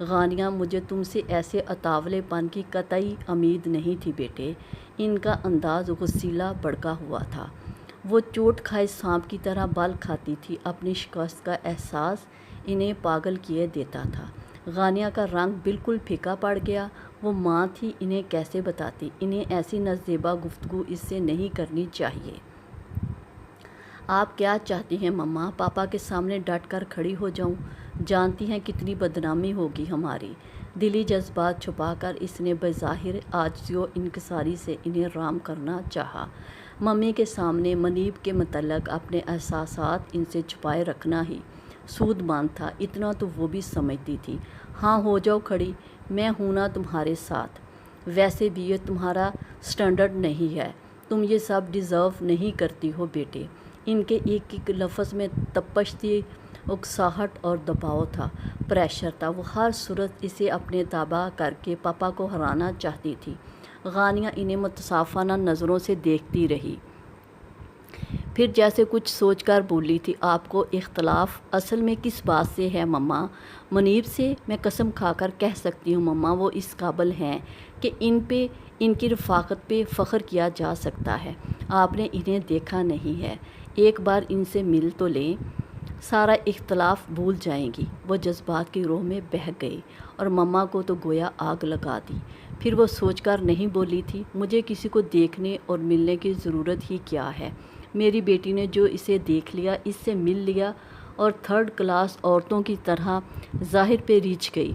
غانیہ مجھے تم سے ایسے اتاولے پن کی قطعی امید نہیں تھی بیٹے۔ ان کا انداز غصیلا بڑکا ہوا تھا۔ وہ چوٹ کھائے سانپ کی طرح بل کھاتی تھی۔ اپنی شکست کا احساس انہیں پاگل کیے دیتا تھا۔ غانیہ کا رنگ بالکل پھیکا پڑ گیا۔ وہ ماں تھی، انہیں کیسے بتاتی؟ انہیں ایسی نازیبا گفتگو اس سے نہیں کرنی چاہیے۔ آپ کیا چاہتی ہیں مما؟ پاپا کے سامنے ڈٹ کر کھڑی ہو جاؤں؟ جانتی ہیں کتنی بدنامی ہوگی ہماری۔ دلی جذبات چھپا کر اس نے بظاہر عاجزی و انکساری سے انہیں رام کرنا چاہا۔ ممی کے سامنے منیب کے متعلق اپنے احساسات ان سے چھپائے رکھنا ہی سود مند تھا، اتنا تو وہ بھی سمجھتی تھی۔ ہاں ہو جاؤ کھڑی، میں ہوں نا تمہارے ساتھ۔ ویسے بھی یہ تمہارا سٹینڈرڈ نہیں ہے، تم یہ سب ڈیزرو نہیں کرتی ہو بیٹے۔ ان کے ایک ایک لفظ میں تپش تھی، اکساہٹ اور دباؤ تھا، پریشر تھا۔ وہ ہر صورت اسے اپنے تابع کر کے پاپا کو ہرانا چاہتی تھی۔ غانیہ انہیں متصافانہ نظروں سے دیکھتی رہی، پھر جیسے کچھ سوچ کر بولی تھی، آپ کو اختلاف اصل میں کس بات سے ہے مما؟ منیب سے؟ میں قسم کھا کر کہہ سکتی ہوں مما، وہ اس قابل ہیں کہ ان کی رفاقت پہ فخر کیا جا سکتا ہے۔ آپ نے انہیں دیکھا نہیں ہے، ایک بار ان سے مل تو لیں، سارا اختلاف بھول جائیں گی۔ وہ جذبات کی روح میں بہہ گئی اور مما کو تو گویا آگ لگا دی۔ پھر وہ سوچ کر نہیں بولی تھی، مجھے کسی کو دیکھنے اور ملنے کی ضرورت ہی کیا ہے؟ میری بیٹی نے جو اسے دیکھ لیا، اس سے مل لیا اور تھرڈ کلاس عورتوں کی طرح ظاہر پہ ریچھ گئی۔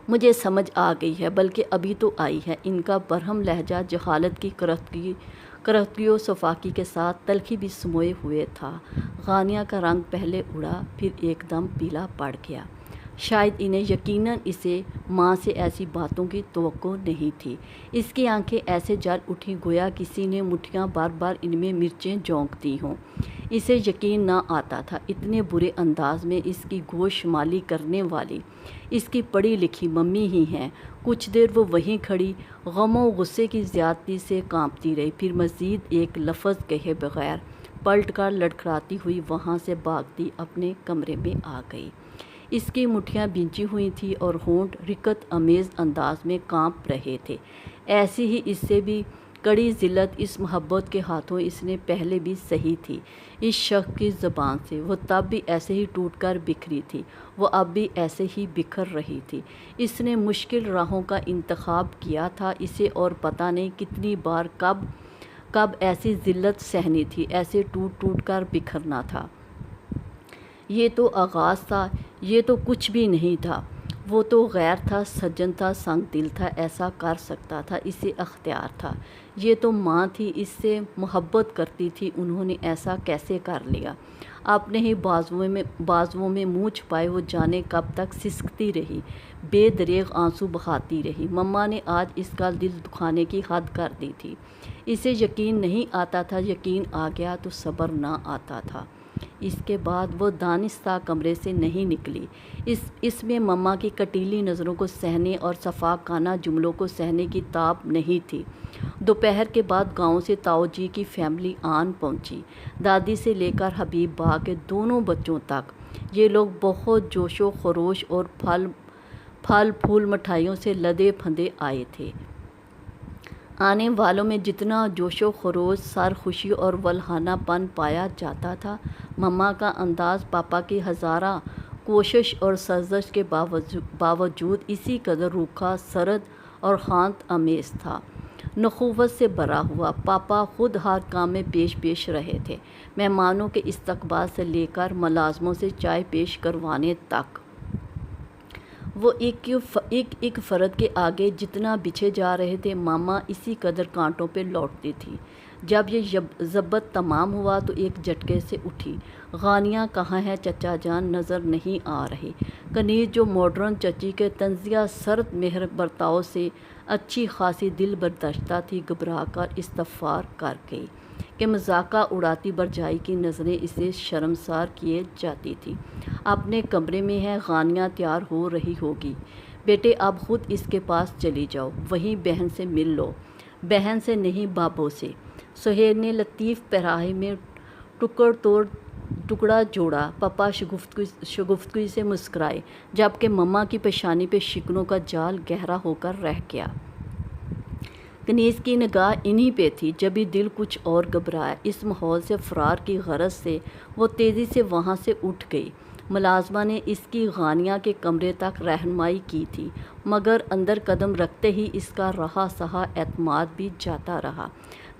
مجھے سمجھ آ گئی ہے، بلکہ ابھی تو آئی ہے۔ ان کا برہم لہجہ جہالت کی کرختگی و صفاقی کے ساتھ تلخی بھی سموئے ہوئے تھا۔ غانیہ کا رنگ پہلے اڑا، پھر ایک دم پیلا پڑ گیا۔ شاید انہیں یقیناً اسے ماں سے ایسی باتوں کی توقع نہیں تھی۔ اس کی آنکھیں ایسے جل اٹھیں گویا کسی نے مٹھیاں بار بار ان میں مرچیں جھونک دی ہوں۔ اسے یقین نہ آتا تھا، اتنے برے انداز میں اس کی گوش مالی کرنے والی اس کی پڑھی لکھی ممی ہی ہیں۔ کچھ دیر وہ وہیں کھڑی غم و غصے کی زیادتی سے کانپتی رہی، پھر مزید ایک لفظ کہے بغیر پلٹ کر لڑکھڑاتی ہوئی وہاں سے بھاگتی اپنے کمرے میں آ گئی۔ اس کی مٹھیاں بھینچی ہوئی تھیں اور ہونٹ رقت امیز انداز میں کانپ رہے تھے۔ ایسی ہی اس سے بھی کڑی ذلت اس محبت کے ہاتھوں اس نے پہلے بھی سہی تھی، اس شخص کی زبان سے۔ وہ تب بھی ایسے ہی ٹوٹ کر بکھری تھی، وہ اب بھی ایسے ہی بکھر رہی تھی۔ اس نے مشکل راہوں کا انتخاب کیا تھا اسے، اور پتہ نہیں کتنی بار کب ایسی ذلت سہنی تھی، ایسے ٹوٹ ٹوٹ کر بکھرنا تھا۔ یہ تو آغاز تھا، یہ تو کچھ بھی نہیں تھا۔ وہ تو غیر تھا، سجن تھا، سنگ دل تھا، ایسا کر سکتا تھا، اسے اختیار تھا۔ یہ تو ماں تھی، اس سے محبت کرتی تھی، انہوں نے ایسا کیسے کر لیا؟ اپنے ہی بازوؤں میں منہ چھپائے وہ جانے کب تک سسکتی رہی، بے دریغ آنسو بہاتی رہی۔ مما نے آج اس کا دل دکھانے کی حد کر دی تھی۔ اسے یقین نہیں آتا تھا، یقین آ گیا تو صبر نہ آتا تھا۔ اس کے بعد وہ دانستہ کمرے سے نہیں نکلی۔ اس میں مما کی کٹیلی نظروں کو سہنے اور صفاقانہ جملوں کو سہنے کی تاب نہیں تھی۔ دوپہر کے بعد گاؤں سے تاؤ جی کی فیملی آن پہنچی، دادی سے لے کر حبیب با کے دونوں بچوں تک۔ یہ لوگ بہت جوش و خروش اور پھل پھول مٹھائیوں سے لدے پھندے آئے تھے۔ آنے والوں میں جتنا جوش و خروش، سرخوشی اور ولہانہ پن پایا جاتا تھا، مما کا انداز پاپا کی ہزارہ کوشش اور سرزش کے باوجود اسی قدر روکھا، سرد اور خانت امیز تھا، نخوت سے بھرا ہوا۔ پاپا خود ہر کام میں پیش رہے تھے، مہمانوں کے استقبال سے لے کر ملازموں سے چائے پیش کروانے تک۔ وہ ایک فرد کے آگے جتنا بچھے جا رہے تھے، ماما اسی قدر کانٹوں پہ لوٹتی تھی۔ جب یہ ضبط تمام ہوا تو ایک جھٹکے سے اٹھی۔ غانیہ کہاں ہے چچا جان؟ نظر نہیں آ رہی۔ کنیز جو ماڈرن چچی کے طنزیہ سرد مہر برتاؤ سے اچھی خاصی دل برداشتہ تھی، گھبرا کر استغفار کر گئی کہ مذاقہ اڑاتی برجائی کی نظریں اسے شرمسار کیے جاتی تھی۔ اپنے کمرے میں ہے، غانیہ تیار ہو رہی ہوگی۔ بیٹے اب خود اس کے پاس چلی جاؤ، وہیں بہن سے مل لو۔ بہن سے نہیں، بابوں سے۔ سہیل نے لطیف پہرائی میں ٹکڑ توڑ ٹکڑا جوڑا۔ پاپا شگفتگی سے مسکرائے، جبکہ مما کی پیشانی پہ شکنوں کا جال گہرا ہو کر رہ گیا۔ کنیز کی نگاہ انہی پہ تھی جبھی دل کچھ اور گھبرایا۔ اس ماحول سے فرار کی غرض سے وہ تیزی سے وہاں سے اٹھ گئی۔ ملازمہ نے اس کی غانیہ کے کمرے تک رہنمائی کی تھی، مگر اندر قدم رکھتے ہی اس کا رہا سہا اعتماد بھی جاتا رہا۔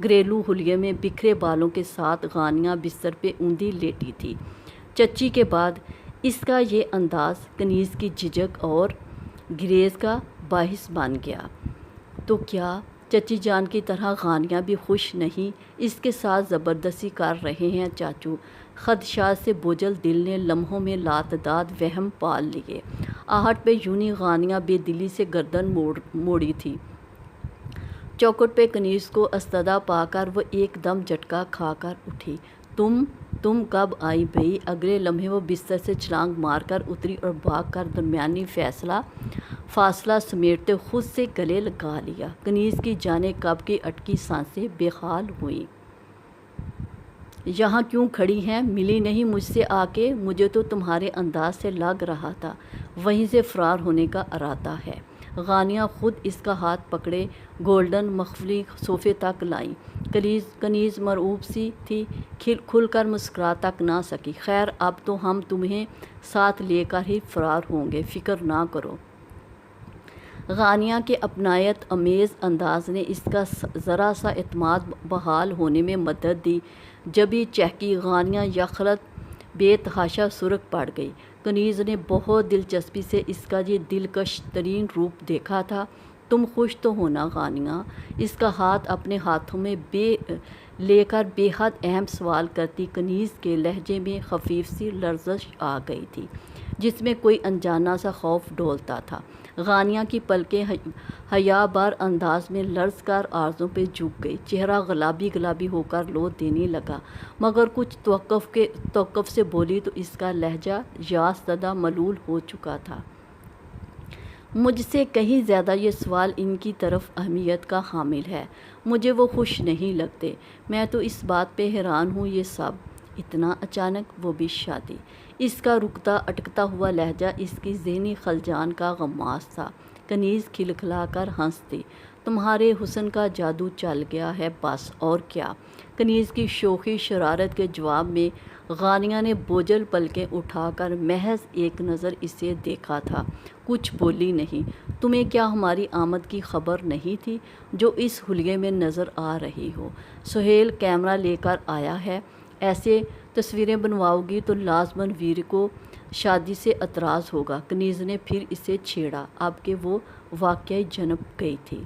گھریلو حلیے میں بکھرے بالوں کے ساتھ غانیہ بستر پہ اوندھی لیٹی تھی۔ چچی کے بعد اس کا یہ انداز کنیز کی جھجک اور گریز کا باعث بن گیا۔ تو کیا چچی جان کی طرح غانیہ بھی خوش نہیں؟ اس کے ساتھ زبردستی کر رہے ہیں چاچو؟ خدشات سے بوجھل دل نے لمحوں میں لاتعداد وہم پال لیے۔ آہٹ پہ یوں ہی غانیہ بے دلی سے گردن موڑی تھی۔ چوکھٹ پہ کنیز کو استدعا پا کر وہ ایک دم جھٹکا کھا کر اٹھی۔ تم کب آئی بھئی؟ اگلے لمحے وہ بستر سے چھلانگ مار کر اتری اور بھاگ کر درمیانی فاصلہ سمیٹتے خود سے گلے لگا لیا۔ کنیز کی جانے کب کی اٹکی سانسیں بے حال ہوئیں۔ یہاں کیوں کھڑی ہیں؟ ملی نہیں مجھ سے آ کے؟ مجھے تو تمہارے انداز سے لگ رہا تھا وہیں سے فرار ہونے کا ارادہ ہے۔ غانیہ خود اس کا ہاتھ پکڑے گولڈن مخملی صوفے تک لائیں۔ کنیز مرعوب سی تھی، کھل کر مسکرا تک نہ سکی۔ خیر اب تو ہم تمہیں ساتھ لے کر ہی فرار ہوں گے، فکر نہ کرو۔ غانیہ کے اپنائیت امیز انداز نے اس کا ذرا سا اعتماد بحال ہونے میں مدد دی۔ جبھی چہکی غانیہ یکخلت بے تحاشا سرخ پڑ گئی۔ کنیز نے بہت دلچسپی سے اس کا یہ دلکش ترین روپ دیکھا تھا۔ تم خوش تو ہو نا غانیہ؟ اس کا ہاتھ اپنے ہاتھوں میں لے کر بے حد اہم سوال کرتی کنیز کے لہجے میں خفیف سی لرزش آ گئی تھی، جس میں کوئی انجانا سا خوف ڈولتا تھا۔ غانیہ کی پلکیں حیا بار انداز میں لرز کر عارضوں پہ جھک گئی، چہرہ گلابی ہو کر لو دینے لگا، مگر کچھ توقف سے بولی تو اس کا لہجہ یاس زدہ ملول ہو چکا تھا۔ مجھ سے کہیں زیادہ یہ سوال ان کی طرف اہمیت کا حامل ہے۔ مجھے وہ خوش نہیں لگتے۔ میں تو اس بات پہ حیران ہوں، یہ سب اتنا اچانک، وہ بھی شادی۔ اس کا رکتا اٹکتا ہوا لہجہ اس کی ذہنی خلجان کا غماز تھا۔ کنیز کھلکھلا کر ہنس دی۔ تمہارے حسن کا جادو چل گیا ہے بس، اور کیا؟ کنیز کی شوخی شرارت کے جواب میں غانیہ نے بوجھل پلکیں اٹھا کر محض ایک نظر اسے دیکھا تھا، کچھ بولی نہیں۔ تمہیں کیا ہماری آمد کی خبر نہیں تھی جو اس حلیے میں نظر آ رہی ہو؟ سہیل کیمرہ لے کر آیا ہے، ایسے تصویریں بنواؤ گی تو لازماً ویر کو شادی سے اعتراض ہوگا۔ کنیز نے پھر اسے چھیڑا، اب کہ وہ واقعی جنپ گئی تھی۔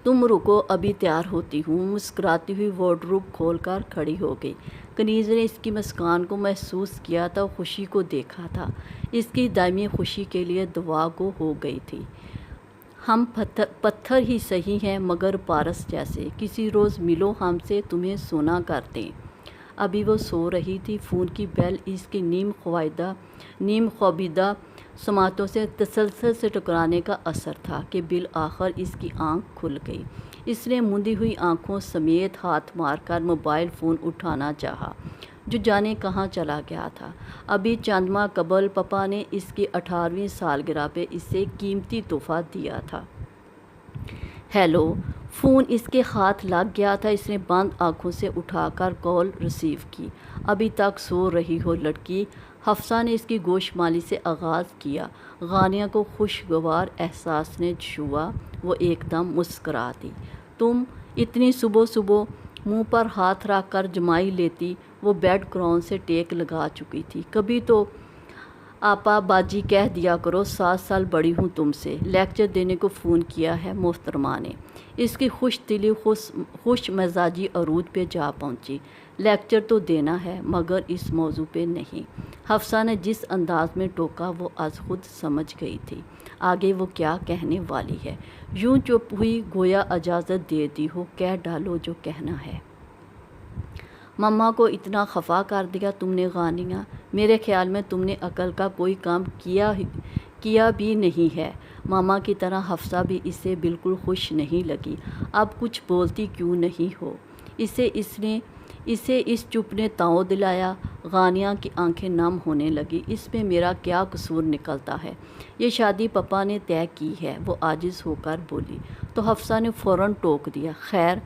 تم رکو، ابھی تیار ہوتی ہوں۔ مسکراتی ہوئی وارڈروب کھول کر کھڑی ہو گئی۔ کنیز نے اس کی مسکان کو محسوس کیا تھا، خوشی کو دیکھا تھا، اس کی دائمی خوشی کے لیے دعا گو ہو گئی تھی۔ ہم پتھر ہی سہی ہیں مگر پارس جیسے، کسی روز ملو ہم سے، تمہیں سونا کر دیں۔ ابھی وہ سو رہی تھی، فون کی بیل اس کی نیم خوابیدہ سماعتوں سے تسلسل سے ٹکرانے کا اثر تھا کہ بالآخر اس کی آنکھ کھل گئی۔ اس نے مندی ہوئی آنکھوں سمیت ہاتھ مار کر موبائل فون اٹھانا چاہا جو جانے کہاں چلا گیا تھا۔ ابھی چند ماہ قبل پپا نے اس کی 18ویں سالگرہ پہ اسے قیمتی تحفہ دیا تھا۔ ہیلو، فون اس کے ہاتھ لگ گیا تھا۔ اس نے بند آنکھوں سے اٹھا کر کال ریسیو کی۔ ابھی تک سو رہی ہو لڑکی؟ حفصہ نے اس کی گوشمالی سے آغاز کیا۔ غانیہ کو خوشگوار احساس نے چھوا، وہ ایک دم مسکرا دی۔ تم اتنی صبح منہ پر ہاتھ رکھ کر جمائی لیتی؟ وہ بیڈ کراؤن سے ٹیک لگا چکی تھی۔ کبھی تو آپا باجی کہہ دیا کرو، 7 سال بڑی ہوں تم سے۔ لیکچر دینے کو فون کیا ہے محترمہ نے۔ اس کی خوش دلی خوش مزاجی عروج پہ جا پہنچی۔ لیکچر تو دینا ہے مگر اس موضوع پہ نہیں۔ حفصہ نے جس انداز میں ٹوکا وہ از خود سمجھ گئی تھی آگے وہ کیا کہنے والی ہے۔ یوں چپ ہوئی گویا اجازت دے دی ہو، کہہ ڈالو جو کہنا ہے۔ مما کو اتنا خفا کر دیا تم نے غانیہ؟ میرے خیال میں تم نے عقل کا کوئی کام کیا بھی نہیں ہے۔ ماما کی طرح حفصہ بھی اسے بالکل خوش نہیں لگی۔ اب کچھ بولتی کیوں نہیں ہو؟ اسے اس نے اسے اس چپ نے تاؤ دلایا۔ غانیہ کی آنکھیں نم ہونے لگی۔ اس میں میرا کیا قصور نکلتا ہے؟ یہ شادی پپا نے طے کی ہے، وہ عاجز ہو کر بولی۔ تو حفصہ نے فوراً ٹوک دیا، خیر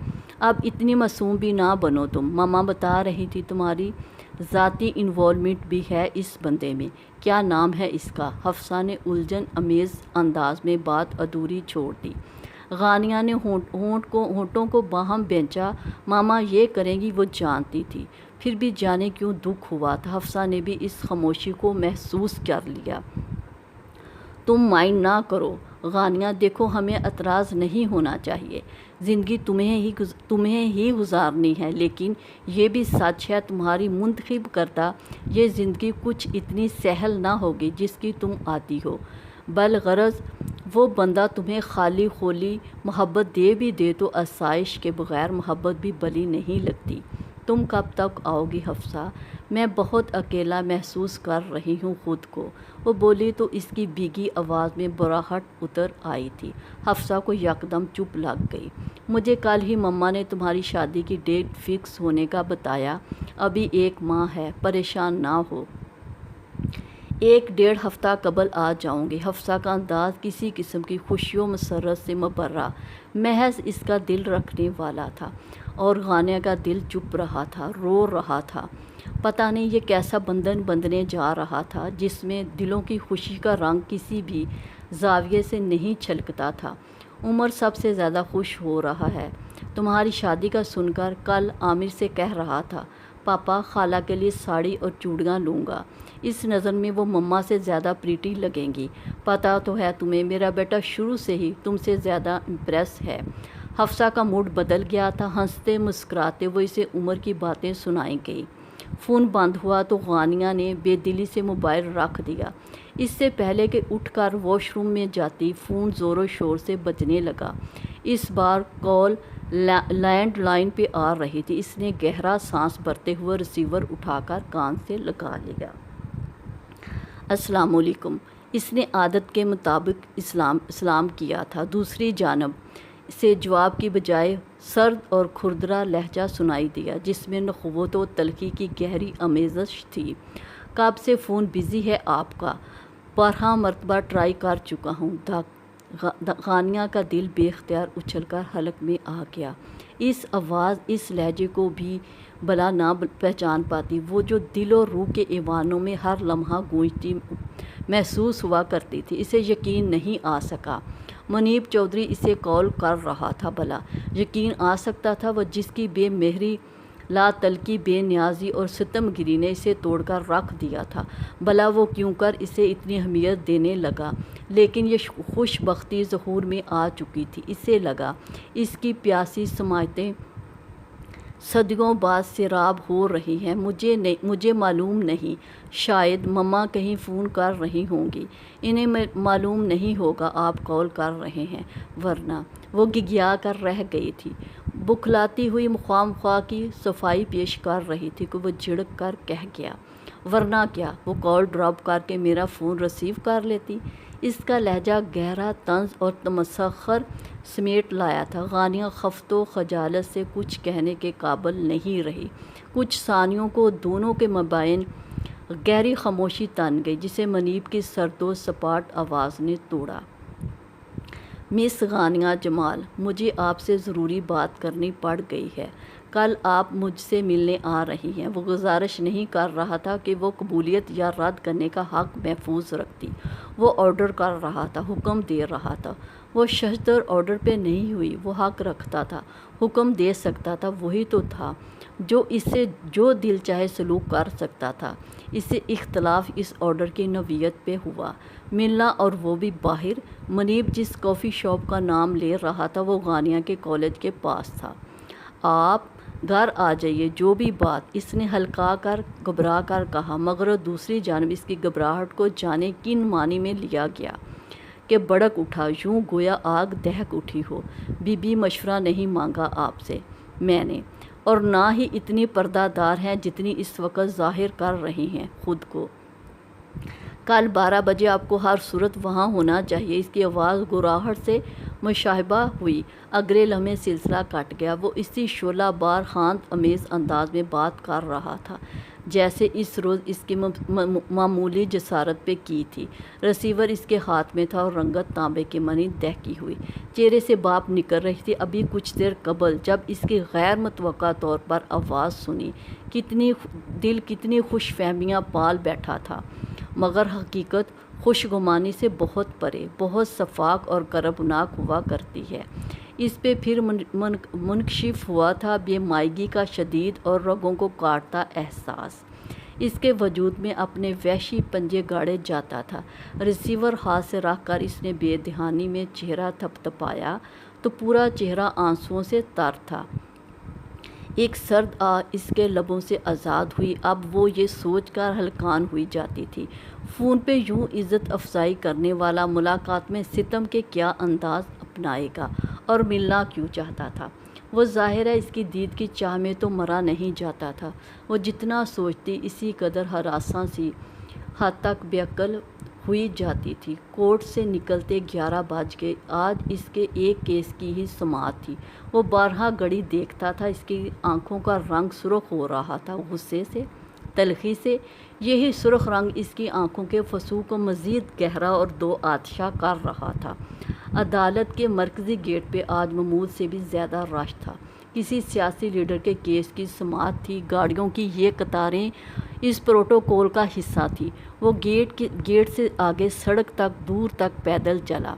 اب اتنی معصوم بھی نہ بنو تم، ماما بتا رہی تھی تمہاری ذاتی انوالومنٹ بھی ہے اس بندے میں، کیا نام ہے اس کا؟ حفصہ نے الجھن امیز انداز میں بات ادھوری چھوڑ دی۔ غانیہ نے ہونٹوں کو باہم بینچا، ماما یہ کریں گی وہ جانتی تھی، پھر بھی جانے کیوں دکھ ہوا تھا۔ حفصہ نے بھی اس خاموشی کو محسوس کر لیا۔ تم مائنڈ نہ کرو غانیہ، دیکھو ہمیں اعتراض نہیں ہونا چاہیے، زندگی تمہیں ہی گزارنی ہے، لیکن یہ بھی سچ ہے تمہاری منتخب کردہ یہ زندگی کچھ اتنی سہل نہ ہوگی جس کی تم عادی ہو۔ بالغرض وہ بندہ تمہیں خالی خولی محبت دے بھی دے تو آسائش کے بغیر محبت بھی بلی نہیں لگتی۔ تم کب تک آؤ گی حفصہ؟ میں بہت اکیلا محسوس کر رہی ہوں خود کو، وہ بولی تو اس کی بھیگی آواز میں براہٹ اتر آئی تھی۔ حفصہ کو یکدم چپ لگ گئی۔ مجھے کل ہی مما نے تمہاری شادی کی ڈیٹ فکس ہونے کا بتایا، ابھی 1 ماہ ہے، پریشان نہ ہو، 1 ڈیڑھ ہفتہ قبل آ جاؤں گی۔ حفصہ کا انداز کسی قسم کی خوشی و مسرت سے مبرہ، محض اس کا دل رکھنے والا تھا، اور غانیہ کا دل چپ رہا تھا، رو رہا تھا۔ پتہ نہیں یہ کیسا بندھن بندھنے جا رہا تھا جس میں دلوں کی خوشی کا رنگ کسی بھی زاویے سے نہیں چھلکتا تھا۔ عمر سب سے زیادہ خوش ہو رہا ہے تمہاری شادی کا سن کر، کل عامر سے کہہ رہا تھا پاپا خالہ کے لیے ساڑی اور چوڑیاں لوں گا، اس نظر میں وہ مما سے زیادہ پریٹی لگیں گی، پتہ تو ہے تمہیں میرا بیٹا شروع سے ہی تم سے زیادہ امپریس ہے۔ حفصہ کا موڈ بدل گیا تھا، ہنستے مسکراتے وہ اسے عمر کی باتیں سنائی گئی۔ فون بند ہوا تو غانیہ نے بے دلی سے موبائل رکھ دیا۔ اس سے پہلے کہ اٹھ کر واش روم میں جاتی، فون زور و شور سے بجنے لگا۔ اس بار کال لینڈ لائن پہ آ رہی تھی۔ اس نے گہرا سانس بھرتے ہوئے ریسیور اٹھا کر کان سے لگا لیا۔ السلام علیکم، اس نے عادت کے مطابق سلام کیا تھا۔ دوسری جانب سے جواب کی بجائے سرد اور کھردرا لہجہ سنائی دیا جس میں نخوت و تلخی کی گہری آمیزش تھی۔ کب سے فون بزی ہے آپ کا؟ 12 مرتبہ ٹرائی کر چکا ہوں۔ غانیہ کا دل بے اختیار اچھل کر حلق میں آ گیا۔ اس آواز، اس لہجے کو بھی بلا نہ پہچان پاتی، وہ جو دل و روح کے ایوانوں میں ہر لمحہ گونجتی محسوس ہوا کرتی تھی۔ اسے یقین نہیں آ سکا منیب چودھری اسے کال کر رہا تھا۔ بھلا یقین آ سکتا تھا، وہ جس کی بے مہری، لا تلکی، بے نیازی اور ستم گیری نے اسے توڑ کر رکھ دیا تھا، بھلا وہ کیوں کر اسے اتنی اہمیت دینے لگا؟ لیکن یہ خوش بختی ظہور میں آ چکی تھی۔ اسے لگا اس کی پیاسی سماعتیں صدیوں بعد سیراب ہو رہی ہیں۔ مجھے معلوم نہیں، شاید مما کہیں فون کر رہی ہوں گی، انہیں معلوم نہیں ہوگا آپ کال کر رہے ہیں، ورنہ وہ گگیا کر رہ گئی تھی، بکھلاتی ہوئی خواہ کی صفائی پیش کر رہی تھی کہ وہ جھڑک کر کہہ گیا، ورنہ کیا، وہ کال ڈراپ کر کے میرا فون ریسیو کر لیتی۔ اس کا لہجہ گہرا طنز اور تمسخر سمیٹ لایا تھا۔ غانیہ خفت و خجالت سے کچھ کہنے کے قابل نہیں رہی۔ کچھ ثانیوں کو دونوں کے مابین گہری خاموشی تن گئی جسے منیب کی سرد و سپاٹ آواز نے توڑا۔ مس غانیہ جمال، مجھے آپ سے ضروری بات کرنی پڑ گئی ہے۔ کل آپ مجھ سے ملنے آ رہی ہیں۔ وہ گزارش نہیں کر رہا تھا کہ وہ قبولیت یا رد کرنے کا حق محفوظ رکھتی، وہ آرڈر کر رہا تھا، حکم دے رہا تھا۔ وہ شجدر آرڈر پہ نہیں ہوئی، وہ حق رکھتا تھا، حکم دے سکتا تھا، وہی تو تھا جو اس سے جو دل چاہے سلوک کر سکتا تھا۔ اس سے اختلاف اس آرڈر کی نوعیت پہ ہوا، ملنا، اور وہ بھی باہر۔ منیب جس کافی شاپ کا نام لے رہا تھا وہ غانیہ کے کالج کے پاس تھا۔ آپ گھر آ جائیے، جو بھی بات، اس نے ہلکا کر گھبرا کر کہا، مگر دوسری جانب اس کی گھبراہٹ کو جانے کن معنی میں لیا گیا کہ بھڑک اٹھا، یوں گویا آگ دہک اٹھی ہو۔ بی مشورہ نہیں مانگا آپ سے میں نے، اور نہ ہی اتنی پردہ دار ہیں جتنی اس وقت ظاہر کر رہی ہیں خود کو۔ کل 12 بجے آپ کو ہر صورت وہاں ہونا چاہیے۔ اس کی آواز گراہٹ سے مشاہبہ ہوئی۔ اگلے لمحے سلسلہ کٹ گیا۔ وہ اسی شعلہ بار خاند امیز انداز میں بات کر رہا تھا جیسے اس روز اس کی معمولی جسارت پہ کی تھی۔ ریسیور اس کے ہاتھ میں تھا اور رنگت تانبے کی مانند دہکی ہوئی چہرے سے بھاپ نکل رہی تھی۔ ابھی کچھ دیر قبل جب اس کی غیر متوقع طور پر آواز سنی دل کتنی خوش فہمیاں پال بیٹھا تھا، مگر حقیقت خوشگمانی سے بہت پرے، بہت شفاف اور کربناک ہوا کرتی ہے۔ اس پہ پھر منکشف ہوا تھا بے مائگی کا شدید اور رگوں کو کاٹتا احساس۔ اس کے وجود میں اپنے وحشی پنجے گاڑے جاتا تھا۔ ریسیور ہاتھ سے رکھ کر اس نے بے دہانی میں چہرہ تھپتھپایا تو پورا چہرہ آنسوؤں سے تر تھا۔ ایک سرد آہ اس کے لبوں سے آزاد ہوئی۔ اب وہ یہ سوچ کر ہلکان ہوئی جاتی تھی فون پہ یوں عزت افزائی کرنے والا ملاقات میں ستم کے کیا انداز اپنائے گا اور ملنا کیوں چاہتا تھا۔ وہ ظاہر ہے اس کی دید کی چاہ میں تو مرا نہیں جاتا تھا۔ وہ جتنا سوچتی اسی قدر ہراساں سی حد تک بے عقل ہوئی جاتی تھی۔ کورٹ سے نکلتے 11 بج گئے۔ آج اس کے ایک کیس کی ہی سماعت تھی۔ وہ بارہا گھڑی دیکھتا تھا۔ اس کی آنکھوں کا رنگ سرخ ہو رہا تھا غصے سے، تلخی سے۔ یہی سرخ رنگ اس کی آنکھوں کے فسوع کو مزید گہرا اور دو آتشا کر رہا تھا۔ عدالت کے مرکزی گیٹ پہ آج معمول سے بھی زیادہ رش تھا۔ کسی سیاسی لیڈر کے کیس کی سماعت تھی۔ گاڑیوں کی یہ قطاریں اس پروٹوکول کا حصہ تھی۔ وہ گیٹ سے آگے سڑک تک دور تک پیدل چلا۔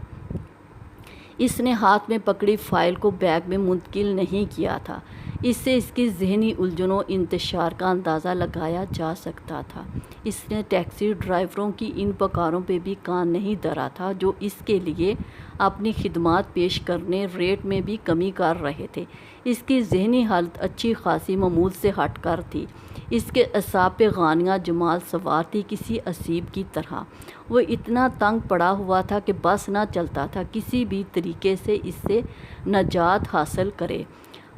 اس نے ہاتھ میں پکڑی فائل کو بیگ میں منتقل نہیں کیا تھا۔ اس سے اس کی ذہنی الجھنوں انتشار کا اندازہ لگایا جا سکتا تھا۔ اس نے ٹیکسی ڈرائیوروں کی ان پکاروں پہ بھی کان نہیں دھرا تھا جو اس کے لیے اپنی خدمات پیش کرنے ریٹ میں بھی کمی کر رہے تھے۔ اس کی ذہنی حالت اچھی خاصی معمول سے ہٹ کر تھی۔ اس کے اعصاب پہ غانیہ جمال سوار تھی کسی اسیب کی طرح۔ وہ اتنا تنگ پڑا ہوا تھا کہ بس نہ چلتا تھا کسی بھی طریقے سے اس سے نجات حاصل کرے۔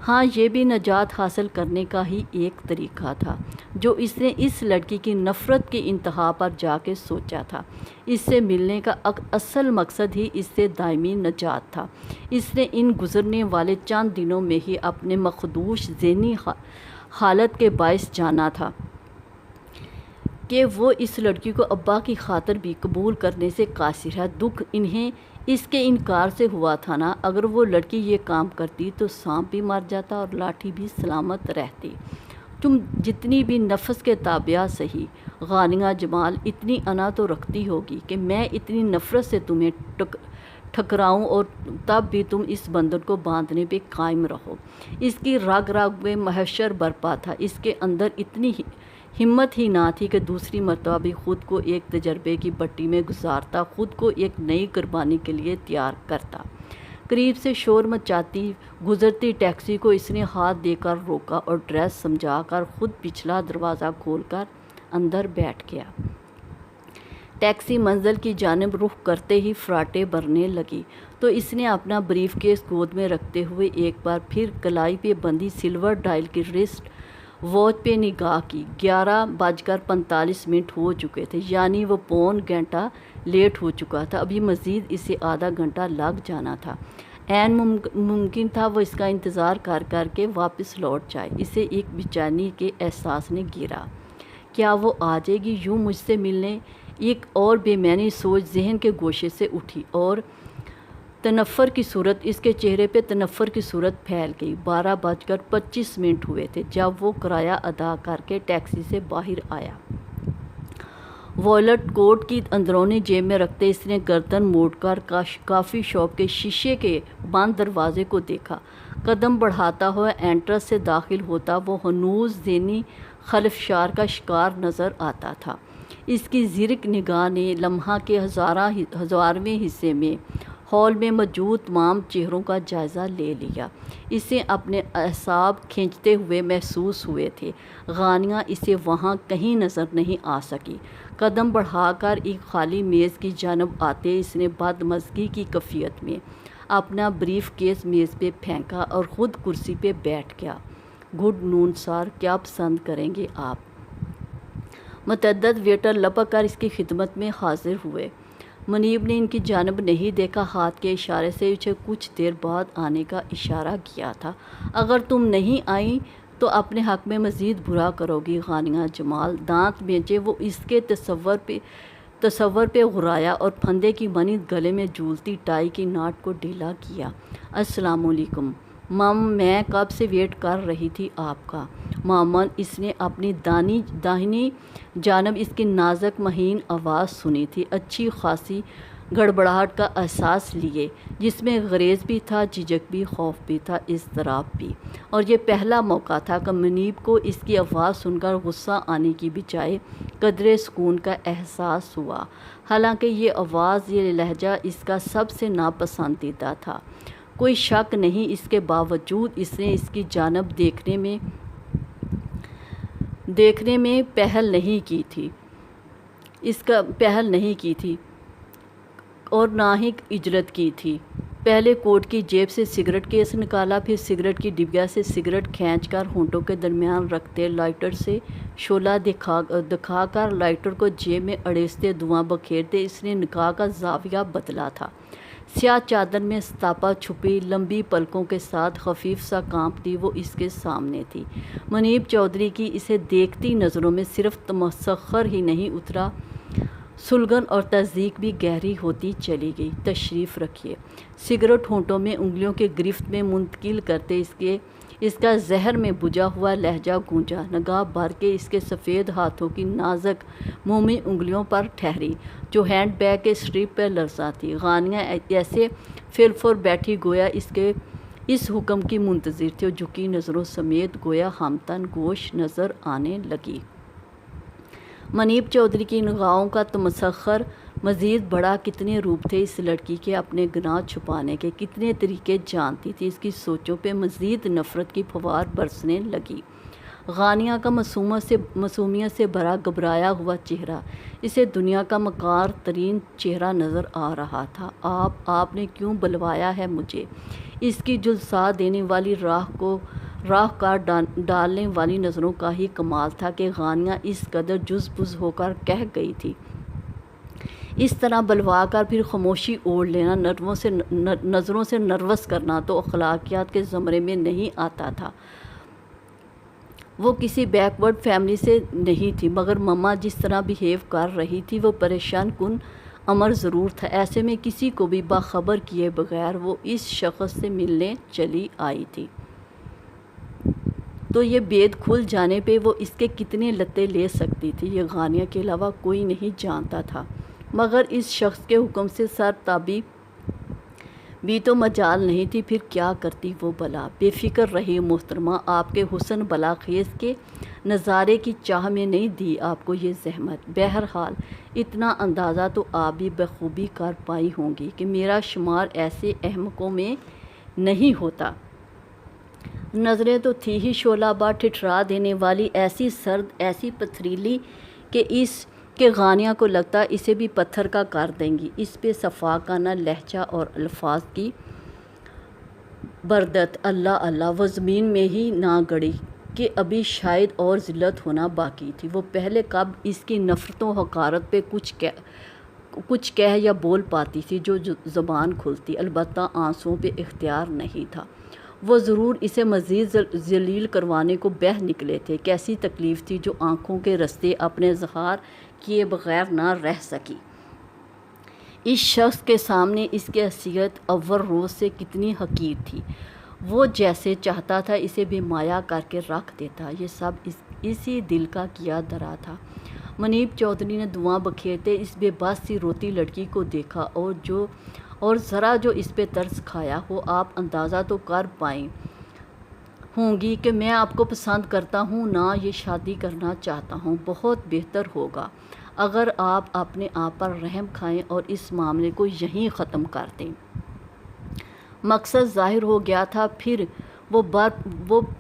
ہاں یہ بھی نجات حاصل کرنے کا ہی ایک طریقہ تھا جو اس نے اس لڑکی کی نفرت کی انتہا پر جا کے سوچا تھا۔ اس سے ملنے کا اصل مقصد ہی اس سے دائمی نجات تھا۔ اس نے ان گزرنے والے چند دنوں میں ہی اپنے مخدوش ذہنی حالت کے باعث جانا تھا کہ وہ اس لڑکی کو ابا کی خاطر بھی قبول کرنے سے قاصر ہے۔ دکھ انہیں اس کے انکار سے ہوا تھا نا۔ اگر وہ لڑکی یہ کام کرتی تو سانپ بھی مر جاتا اور لاٹھی بھی سلامت رہتی۔ تم جتنی بھی نفس کے تابع سہی غانیہ جمال، اتنی انا تو رکھتی ہوگی کہ میں اتنی نفرت سے تمہیں ٹھکراؤں اور تب بھی تم اس بندھن کو باندھنے پہ قائم رہو۔ اس کی رگ رگ میں محشر برپا تھا۔ اس کے اندر اتنی ہمت ہی نہ تھی کہ دوسری مرتبہ بھی خود کو ایک تجربے کی بٹی میں گزارتا، خود کو ایک نئی قربانی کے لیے تیار کرتا۔ قریب سے شور مچاتی گزرتی ٹیکسی کو اس نے ہاتھ دے کر روکا اور ڈریس سمجھا کر خود پچھلا دروازہ کھول کر اندر بیٹھ گیا۔ ٹیکسی منزل کی جانب رخ کرتے ہی فراٹیں بھرنے لگی تو اس نے اپنا بریف کیس گود میں رکھتے ہوئے ایک بار پھر کلائی پہ بندھی سلور ڈائل کی رسٹ واچ پہ نگاہ کی۔ 11:45 ہو چکے تھے، یعنی وہ پون گھنٹہ لیٹ ہو چکا تھا۔ ابھی مزید اسے آدھا گھنٹہ لگ جانا تھا۔ عین ممکن تھا وہ اس کا انتظار کر کر کے واپس لوٹ جائے۔ اسے ایک بے چینی کے احساس نے گھیرا۔ کیا وہ آ جائے گی یوں مجھ سے ملنے؟ ایک اور بے معنی سوچ ذہن کے گوشے سے اٹھی اور تنفر کی صورت اس کے چہرے پہ تنفر کی صورت پھیل گئی۔ 12:25 ہوئے تھے جب وہ کرایہ ادا کر کے ٹیکسی سے باہر آیا۔ وائلٹ کوٹ کی اندرونی جیب میں رکھتے اس نے گردن موڑ کر کافی شاپ کے شیشے کے بند دروازے کو دیکھا۔ قدم بڑھاتا ہوا انٹرنس سے داخل ہوتا وہ ہنوز ذہنی خلفشار کا شکار نظر آتا تھا۔ اس کی زرق نگاہ نے لمحہ کے 1000ویں حصے میں ہال میں موجود تمام چہروں کا جائزہ لے لیا۔ اسے اپنے اعصاب کھینچتے ہوئے محسوس ہوئے تھے۔ غانیہ اسے وہاں کہیں نظر نہیں آ سکی۔ قدم بڑھا کر ایک خالی میز کی جانب آتے اس نے بدمزگی کی کیفیت میں اپنا بریف کیس میز پہ پھینکا اور خود کرسی پہ بیٹھ گیا۔ گڈ نون سر، کیا پسند کریں گے آپ؟ متعدد ویٹر لپک کر اس کی خدمت میں حاضر ہوئے۔ منیب نے ان کی جانب نہیں دیکھا، ہاتھ کے اشارے سے اسے کچھ دیر بعد آنے کا اشارہ کیا تھا۔ اگر تم نہیں آئی تو اپنے حق میں مزید برا کرو گی غانیہ جمال۔ دانت بھینچے وہ اس کے تصور پہ غرایا اور پھندے کی مانند گلے میں جھولتی ٹائی کی ناٹ کو ڈھیلا کیا۔ السلام علیکم مم، میں کب سے ویٹ کر رہی تھی آپ کا۔ معمولاً اس نے اپنی داہنی جانب اس کی نازک مہین آواز سنی تھی، اچھی خاصی گڑبڑاہٹ کا احساس لیے، جس میں غریز بھی تھا، جھجک بھی، خوف بھی تھا، اضطراب بھی۔ اور یہ پہلا موقع تھا کہ منیب کو اس کی آواز سن کر غصہ آنے کی بجائے قدرے سکون کا احساس ہوا، حالانکہ یہ آواز، یہ لہجہ اس کا سب سے ناپسندیدہ تھا۔ کوئی شک نہیں، اس کے باوجود اس نے اس کی جانب دیکھنے میں پہل نہیں کی تھی اور نہ ہی اجرت کی تھی۔ پہلے کوٹ کی جیب سے سگریٹ کیس نکالا، پھر سگریٹ کی ڈبیا سے سگریٹ کھینچ کر ہونٹوں کے درمیان رکھتے لائٹر سے شعلہ دکھا کر لائٹر کو جیب میں اڑیستے دھواں بکھیرتے اس نے نگاہ کا زاویہ بدلا تھا۔ سیاہ چادر میں استاپا چھپی لمبی پلکوں کے ساتھ خفیف سا کانپتی وہ اس کے سامنے تھی۔ منیب چودھری کی اسے دیکھتی نظروں میں صرف تمسخر ہی نہیں اترا، سلگن اور تصدیق بھی گہری ہوتی چلی گئی۔ تشریف رکھیے۔ سگریٹ ہونٹوں میں انگلیوں کے گرفت میں منتقل کرتے اس کا زہر میں بجھا ہوا لہجہ گونجا، نگاہ بھر کے اس کے سفید ہاتھوں کی نازک مومی انگلیوں پر ٹھہری جو ہینڈ بیگ کے اسٹرپ پہ لرزاں تھی۔ غانیہ ایسے فل فور بیٹھی گویا اس حکم کی منتظر تھی اور جھکی نظروں سمیت گویا ہمتن گوش نظر آنے لگی۔ منیب چودھری کی نگاہوں کا تمسخر مزید بڑا، کتنے روپ تھے اس لڑکی کے اپنے گناہ چھپانے کے، کتنے طریقے جانتی تھی۔ اس کی سوچوں پہ مزید نفرت کی پھوار برسنے لگی۔ غانیہ کا معصومیت سے بھرا گھبرایا ہوا چہرہ اسے دنیا کا مکار ترین چہرہ نظر آ رہا تھا۔ آپ نے کیوں بلوایا ہے مجھے؟ اس کی جھلسا دینے والی راہ کاٹ ڈالنے والی نظروں کا ہی کمال تھا کہ غانیہ اس قدر جز بز ہو کر کہہ گئی تھی۔ اس طرح بلوا کر پھر خاموشی اوڑھ لینا، نظروں سے نروس کرنا تو اخلاقیات کے زمرے میں نہیں آتا تھا۔ وہ کسی بیک ورڈ فیملی سے نہیں تھی، مگر مما جس طرح بیہیو کر رہی تھی وہ پریشان کن امر ضرور تھا۔ ایسے میں کسی کو بھی باخبر کیے بغیر وہ اس شخص سے ملنے چلی آئی تھی تو یہ بید کھل جانے پہ وہ اس کے کتنے لتے لے سکتی تھی، یہ غانیہ کے علاوہ کوئی نہیں جانتا تھا۔ مگر اس شخص کے حکم سے سر تابی بھی تو مجال نہیں تھی، پھر کیا کرتی وہ بلا؟ بے فکر رہی محترمہ، آپ کے حسن بلاخیز کے نظارے کی چاہ میں نہیں دی آپ کو یہ زحمت۔ بہرحال اتنا اندازہ تو آپ بھی بخوبی کر پائی ہوں گی کہ میرا شمار ایسے احمقوں میں نہیں ہوتا۔ نظریں تو تھی ہی شعلہ بار ٹھٹھرا دینے والی، ایسی سرد، ایسی پتھریلی کہ غانیہ کو لگتا اسے بھی پتھر کا کر دیں گی۔ اس پہ صفاقانہ لہجہ اور الفاظ کی بردت، اللہ اللہ، وہ زمین میں ہی نہ گڑی کہ ابھی شاید اور ذلت ہونا باقی تھی۔ وہ پہلے کب اس کی نفرت و حقارت پہ کچھ کہہ یا بول پاتی تھی جو زبان کھلتی، البتہ آنسوؤں پہ اختیار نہیں تھا۔ وہ ضرور اسے مزید ذلیل کروانے کو بہہ نکلے تھے۔ کیسی تکلیف تھی جو آنکھوں کے رستے اپنے اظہار کیے بغیر نہ رہ سکی۔ اس شخص کے سامنے اس کی حیثیت اول روز سے کتنی حقیر تھی۔ وہ جیسے چاہتا تھا اسے بھی مایا کر کے رکھ دیتا۔ یہ سب اسی دل کا کیا درا تھا۔ منیب چودھری نے دھواں بکھیرتے اس بے بس سی روتی لڑکی کو دیکھا اور ذرا جو اس پہ ترس کھایا ہو۔ آپ اندازہ تو کر پائی ہوں گی کہ میں آپ کو پسند کرتا ہوں، نہ یہ شادی کرنا چاہتا ہوں۔ بہت بہتر ہوگا اگر آپ اپنے آپ پر رحم کھائیں اور اس معاملے کو یہیں ختم کر دیں۔ مقصد ظاہر ہو گیا تھا۔ پھر وہ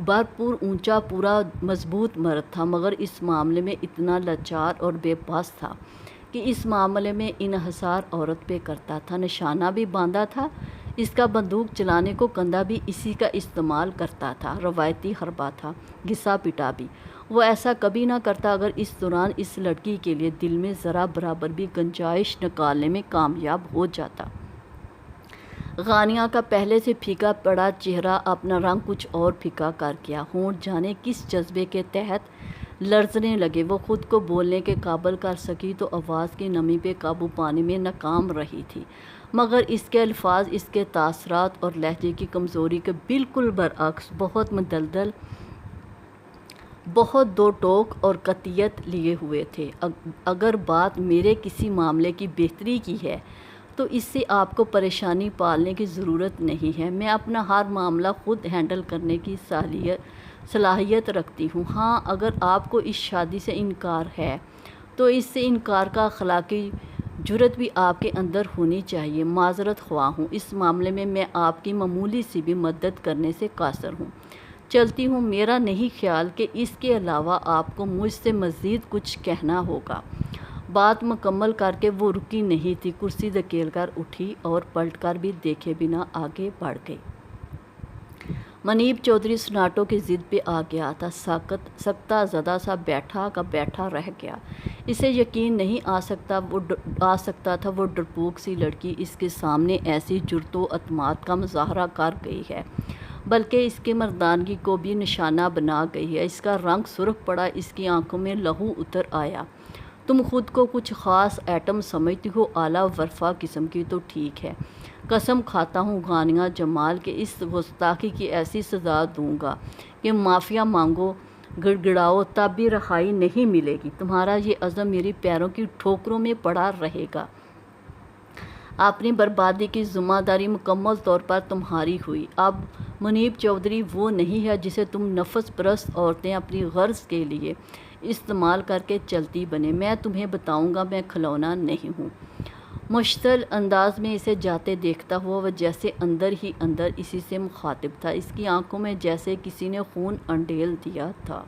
بھرپور اونچا پورا مضبوط مرد تھا، مگر اس معاملے میں اتنا لاچار اور بے بس تھا کہ اس معاملے میں انحصار عورت پہ کرتا تھا۔ نشانہ بھی باندھا تھا، اس کا بندوق چلانے کو کندھا بھی اسی کا استعمال کرتا تھا۔ روایتی حربہ تھا، گھسا پٹا بھی، وہ ایسا کبھی نہ کرتا اگر اس دوران اس لڑکی کے لیے دل میں ذرا برابر بھی گنجائش نکالنے میں کامیاب ہو جاتا۔ غانیہ کا پہلے سے پھیکا پڑا چہرہ اپنا رنگ کچھ اور پھیکا کر گیا، ہونٹ جانے کس جذبے کے تحت لرزنے لگے۔ وہ خود کو بولنے کے قابل کر سکی تو آواز کی نمی پہ قابو پانے میں ناکام رہی تھی، مگر اس کے الفاظ اس کے تاثرات اور لہجے کی کمزوری کے بالکل برعکس بہت مدلدل، بہت دو ٹوک اور قطعیت لیے ہوئے تھے۔ اگر بات میرے کسی معاملے کی بہتری کی ہے تو اس سے آپ کو پریشانی پالنے کی ضرورت نہیں ہے۔ میں اپنا ہر معاملہ خود ہینڈل کرنے کی صلاحیت رکھتی ہوں۔ ہاں، اگر آپ کو اس شادی سے انکار ہے تو اس سے انکار کا اخلاقی جرأت بھی آپ کے اندر ہونی چاہیے۔ معذرت خواہ ہوں، اس معاملے میں میں آپ کی معمولی سی بھی مدد کرنے سے قاصر ہوں۔ چلتی ہوں، میرا نہیں خیال کہ اس کے علاوہ آپ کو مجھ سے مزید کچھ کہنا ہوگا۔ بات مکمل کر کے وہ رکی نہیں تھی، کرسی دھکیل کر اٹھی اور پلٹ کر بھی دیکھے بنا آگے بڑھ گئی۔ منیب چودھری سناٹوں کی ضد پہ آ گیا تھا، سکتہ زدہ سا بیٹھا کا بیٹھا رہ گیا۔ اسے یقین نہیں آ سکتا تھا وہ ڈرپوک سی لڑکی اس کے سامنے ایسی جرأت و اعتماد کا مظاہرہ کر گئی ہے، بلکہ اس کی مردانگی کو بھی نشانہ بنا گئی ہے۔ اس کا رنگ سرخ پڑا، اس کی آنکھوں میں لہو اتر آیا۔ تم خود کو کچھ خاص ایٹم سمجھتی ہو، اعلیٰ ورفا قسم کی، تو ٹھیک ہے۔ قسم کھاتا ہوں غانیہ جمال کے اس گستاخی کی ایسی سزا دوں گا کہ معافیا مانگو، گڑگڑاؤ، تب بھی رہائی نہیں ملے گی۔ تمہارا یہ عزم میری پیروں کی ٹھوکروں میں پڑا رہے گا۔ اپنی بربادی کی ذمہ داری مکمل طور پر تمہاری ہوئی۔ اب منیب چودھری وہ نہیں ہے جسے تم نفس پرست عورتیں اپنی غرض کے لیے استعمال کر کے چلتی بنیں۔ میں تمہیں بتاؤں گا، میں کھلونا نہیں ہوں۔ مشتعل انداز میں اسے جاتے دیکھتا ہوا وہ جیسے اندر ہی اندر اسی سے مخاطب تھا۔ اس کی آنکھوں میں جیسے کسی نے خون انڈیل دیا تھا۔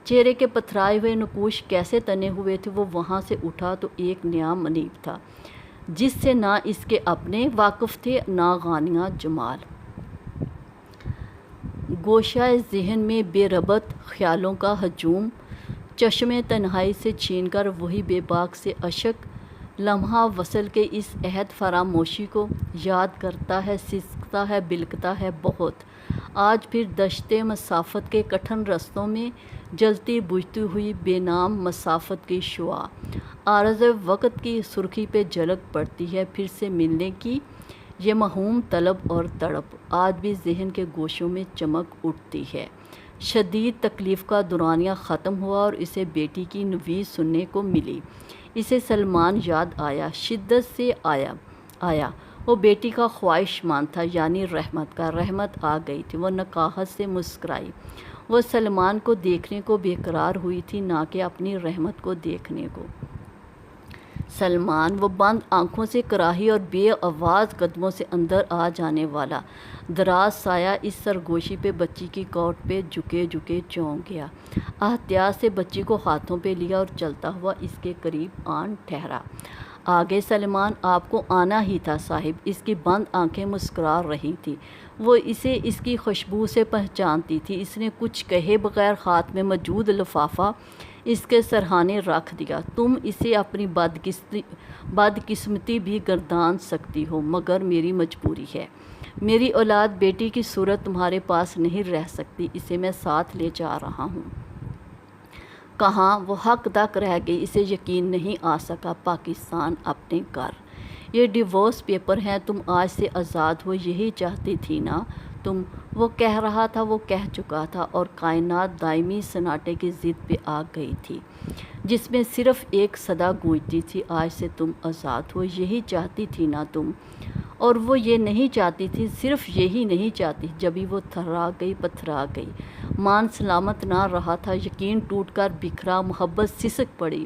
چہرے کے پتھرائے ہوئے نقوش کیسے تنے ہوئے تھے۔ وہ وہاں سے اٹھا تو ایک نیا منیب تھا جس سے نہ اس کے اپنے واقف تھے نہ غانیہ جمال۔ گوشہ ذہن میں بے ربط خیالوں کا ہجوم چشمِ تنہائی سے چھین کر وہی بے باک سے اشک لمحہ وصل کے اس عہد فراموشی کو یاد کرتا ہے، سسکتا ہے، بلکتا ہے بہت۔ آج پھر دشتِ مسافت کے کٹھن رستوں میں جلتی بجھتی ہوئی بے نام مسافت کی شعاع عارضِ وقت کی سرخی پہ جھلک پڑتی ہے، پھر سے ملنے کی یہ موہوم طلب اور تڑپ آج بھی ذہن کے گوشوں میں چمک اٹھتی ہے۔ شدید تکلیف کا دورانیہ ختم ہوا اور اسے بیٹی کی نوید سننے کو ملی۔ اسے سلمان یاد آیا، شدت سے آیا۔ وہ بیٹی کا خواہش مند تھا، یعنی رحمت کا۔ رحمت آ گئی تھی۔ وہ نکاہت سے مسکرائی۔ وہ سلمان کو دیکھنے کو بے قرار ہوئی تھی، نہ کہ اپنی رحمت کو دیکھنے کو۔ سلمان، وہ بند آنکھوں سے کراہی اور بے آواز قدموں سے اندر آ جانے والا دراز سایہ اس سرگوشی پہ بچی کی کوٹ پہ جھکے چونک گیا۔ احتیاط سے بچی کو ہاتھوں پہ لیا اور چلتا ہوا اس کے قریب آن ٹھہرا۔ آگے سلمان، آپ کو آنا ہی تھا صاحب۔ اس کی بند آنکھیں مسکرا رہی تھیں۔ وہ اسے اس کی خوشبو سے پہچانتی تھی۔ اس نے کچھ کہے بغیر ہاتھ میں موجود لفافہ اس کے سرہانے رکھ دیا۔ تم اسے اپنی بدقسمتی بھی گردان سکتی ہو، مگر میری مجبوری ہے۔ میری اولاد بیٹی کی صورت تمہارے پاس نہیں رہ سکتی، اسے میں ساتھ لے جا رہا ہوں۔ کہاں؟ وہ حق تک رہ گئی، اسے یقین نہیں آ سکا۔ پاکستان، اپنے گھر۔ یہ ڈیورس پیپر ہیں، تم آج سے آزاد ہو، یہی چاہتی تھی نا تم؟ وہ کہہ رہا تھا، وہ کہہ چکا تھا، اور کائنات دائمی سناٹے کی ضد پہ آ گئی تھی جس میں صرف ایک صدا گونجتی تھی، آج سے تم آزاد ہو، یہی چاہتی تھی نا تم؟ اور وہ یہ نہیں چاہتی تھی، صرف یہی نہیں چاہتی، جبھی وہ پتھرا گئی۔ مان سلامت نہ رہا تھا، یقین ٹوٹ کر بکھرا، محبت سسک پڑی۔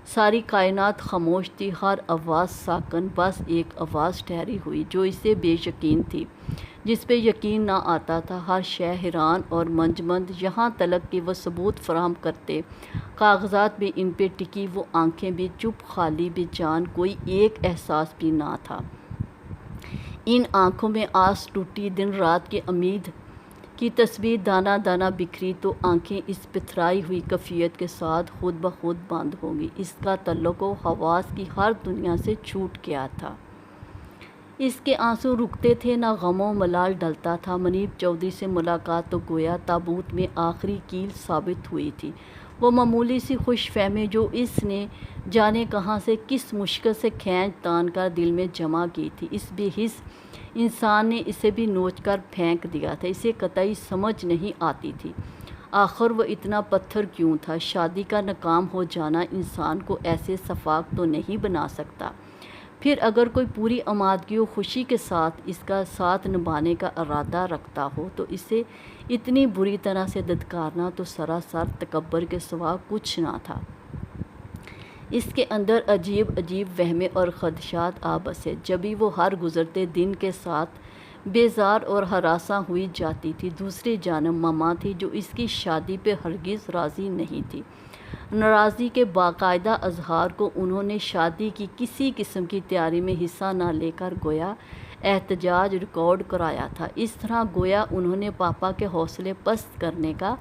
ساری کائنات خاموش تھی، ہر آواز ساکن، بس ایک آواز ٹھہری ہوئی جو اسے بے یقین تھی، جس پہ یقین نہ آتا تھا۔ ہر شے حیران اور منجمد، یہاں تلک کہ وہ ثبوت فراہم کرتے کاغذات بھی ان پہ ٹکی، وہ آنکھیں بھی چپ، خالی، بے جان، کوئی ایک احساس بھی نہ تھا۔ ان آنکھوں میں آس ٹوٹی دن رات کی امید کی تصویر دانا دانا بکھری تو آنکھیں اس پتھرائی ہوئی کیفیت کے ساتھ خود بخود بند ہوں گی۔ اس کا تعلق و حواس کی ہر دنیا سے چھوٹ گیا تھا۔ اس کے آنسو رکتے تھے، نہ غم و ملال ڈلتا تھا۔ منیب چودھری سے ملاقات تو گویا تابوت میں آخری کیل ثابت ہوئی تھی۔ وہ معمولی سی خوش فہمی جو اس نے جانے کہاں سے کس مشکل سے کھینچ تان کر دل میں جمع کی تھی، اس بے حس انسان نے اسے بھی نوچ کر پھینک دیا تھا۔ اسے قطعی سمجھ نہیں آتی تھی آخر وہ اتنا پتھر کیوں تھا۔ شادی کا ناکام ہو جانا انسان کو ایسے شفاق تو نہیں بنا سکتا۔ پھر اگر کوئی پوری آمادگی و خوشی کے ساتھ اس کا ساتھ نبھانے کا ارادہ رکھتا ہو تو اسے اتنی بری طرح سے دھتکارنا تو سراسر تکبر کے سوا کچھ نہ تھا۔ اس کے اندر عجیب عجیب وہمیں اور خدشات آ بسے، جبھی وہ ہر گزرتے دن کے ساتھ بیزار اور ہراساں ہوئی جاتی تھی۔ دوسری جانب ماما تھی جو اس کی شادی پہ ہرگز راضی نہیں تھی۔ ناراضی کے باقاعدہ اظہار کو انہوں نے شادی کی کسی قسم کی تیاری میں حصہ نہ لے کر گویا احتجاج ریکارڈ کرایا تھا۔ اس طرح گویا انہوں نے پاپا کے حوصلے پست کرنے کا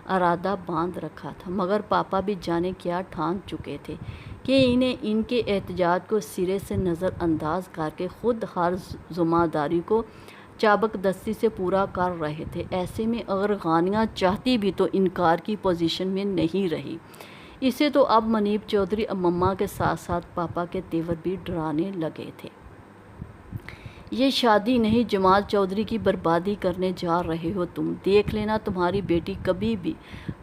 ارادہ باندھ رکھا تھا، مگر پاپا بھی جانے کیا ٹھان چکے تھے کہ انہیں ان کے احتجاج کو سرے سے نظر انداز کر کے خود ہر ذمہ داری کو چابک دستی سے پورا کر رہے تھے۔ ایسے میں اگر غانیہ چاہتی بھی تو انکار کی پوزیشن میں نہیں رہی۔ اسے تو اب منیب چودھری مما کے ساتھ ساتھ پاپا کے تیور بھی ڈرانے لگے تھے۔ یہ شادی نہیں، جمال چودھری کی بربادی کرنے جا رہے ہو تم۔ دیکھ لینا تمہاری بیٹی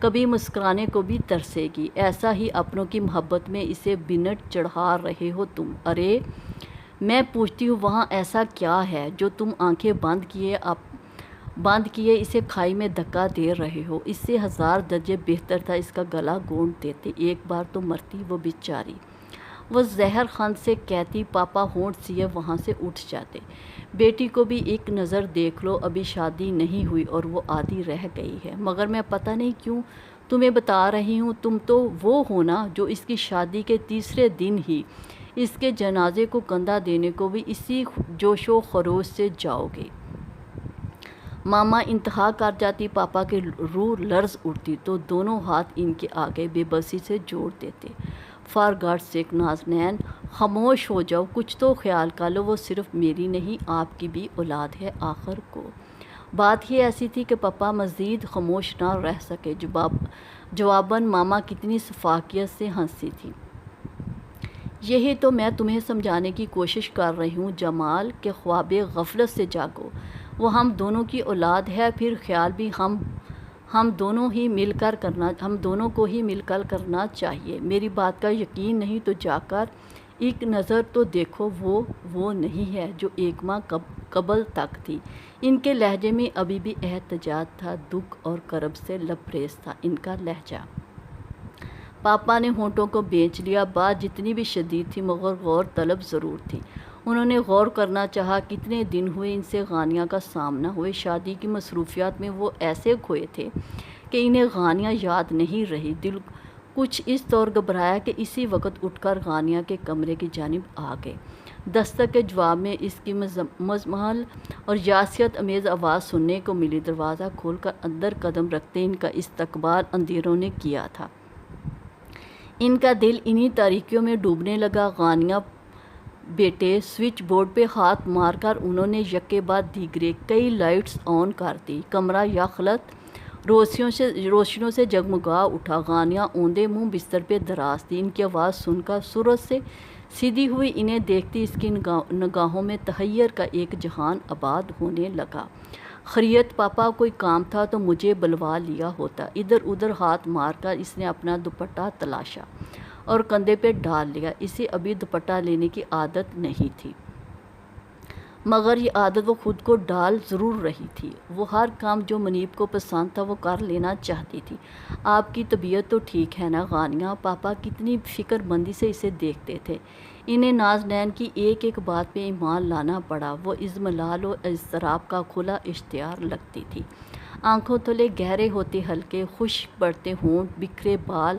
کبھی مسکرانے کو بھی ترسے گی۔ ایسا ہی اپنوں کی محبت میں اسے بنٹ چڑھا رہے ہو تم۔ ارے میں پوچھتی ہوں وہاں ایسا کیا ہے جو تم آنکھیں بند کیے اسے کھائی میں دھکا دے رہے ہو؟ اس سے ہزار درجے بہتر تھا اس کا گلا گھونٹ دیتے، ایک بار تو مرتی وہ بیچاری۔ وہ زہر خند سے کہتی، پاپا ہونٹ سیے وہاں سے اٹھ جاتے۔ بیٹی کو بھی ایک نظر دیکھ لو، ابھی شادی نہیں ہوئی اور وہ آدھی رہ گئی ہے۔ مگر میں پتہ نہیں کیوں تمہیں بتا رہی ہوں، تم تو وہ ہو نا جو اس کی شادی کے تیسرے دن ہی اس کے جنازے کو کندھا دینے کو بھی اسی جوش و خروش سے جاؤ گے۔ ماما انتہا کر جاتی، پاپا کی روح لرز اٹھتی تو دونوں ہاتھ ان کے آگے بے بسی سے جوڑ دیتے۔ فار گاڈ سیک نازنین خاموش ہو جاؤ، کچھ تو خیال کر لو، وہ صرف میری نہیں آپ کی بھی اولاد ہے آخر کو۔ بات ہی ایسی تھی کہ پاپا مزید خاموش نہ رہ سکے۔ جواباً ماما کتنی شفقت سے ہنسی تھی۔ یہی تو میں تمہیں سمجھانے کی کوشش کر رہی ہوں جمال کہ خواب غفلت سے جاگو، وہ ہم دونوں کی اولاد ہے، پھر خیال بھی ہم دونوں کو ہی مل کر کرنا چاہیے۔ میری بات کا یقین نہیں تو جا کر ایک نظر تو دیکھو، وہ نہیں ہے جو ایک ماہ قبل تک تھی۔ ان کے لہجے میں ابھی بھی احتجاج تھا، دکھ اور کرب سے لبریز تھا ان کا لہجہ۔ پاپا نے ہونٹوں کو بھینچ لیا، بات جتنی بھی شدید تھی مگر غور طلب ضرور تھی۔ انہوں نے غور کرنا چاہا، کتنے دن ہوئے ان سے غانیہ کا سامنا ہوئے۔ شادی کی مصروفیات میں وہ ایسے کھوئے تھے کہ انہیں غانیہ یاد نہیں رہی۔ دل کچھ اس طور گھبرایا کہ اسی وقت اٹھ کر غانیہ کے کمرے کی جانب آ گئے۔ دستک کے جواب میں اس کی مزمحل اور یاسیت امیز آواز سننے کو ملی۔ دروازہ کھول کر اندر قدم رکھتے ان کا استقبال اندھیروں نے کیا تھا۔ ان کا دل انہی تاریکیوں میں ڈوبنے لگا۔ غانیہ بیٹے، سوئچ بورڈ پہ ہاتھ مار کر انہوں نے یکے بعد دیگرے کئی لائٹس آن کر دی۔ کمرہ یکخلط روشنیوں سے جگمگا اٹھا۔ غانیہ اوندے منہ بستر پہ دراز تھی۔ ان کی آواز سن کر سرعت سے سیدھی ہوئی، انہیں دیکھتی اس کی نگاہوں میں تحیر کا ایک جہان آباد ہونے لگا۔ خیریت پاپا، کوئی کام تھا تو مجھے بلوا لیا ہوتا۔ ادھر ادھر ہاتھ مار کر اس نے اپنا دوپٹہ تلاشا اور کندھے پہ ڈال لیا۔ اسے ابھی دوپٹہ لینے کی عادت نہیں تھی، مگر یہ عادت وہ خود کو ڈال ضرور رہی تھی۔ وہ ہر کام جو منیب کو پسند تھا وہ کر لینا چاہتی تھی۔ آپ کی طبیعت تو ٹھیک ہے نا غانیہ؟ پاپا کتنی فکر مندی سے اسے دیکھتے تھے۔ انہیں نازنین کی ایک ایک بات پہ ایمان لانا پڑا۔ وہ اضمحلال و اضطراب کا کھلا اشتہار لگتی تھی۔ آنکھوں تلے گہرے ہوتے ہلکے خشک پڑتے ہونٹ، بکھرے بال،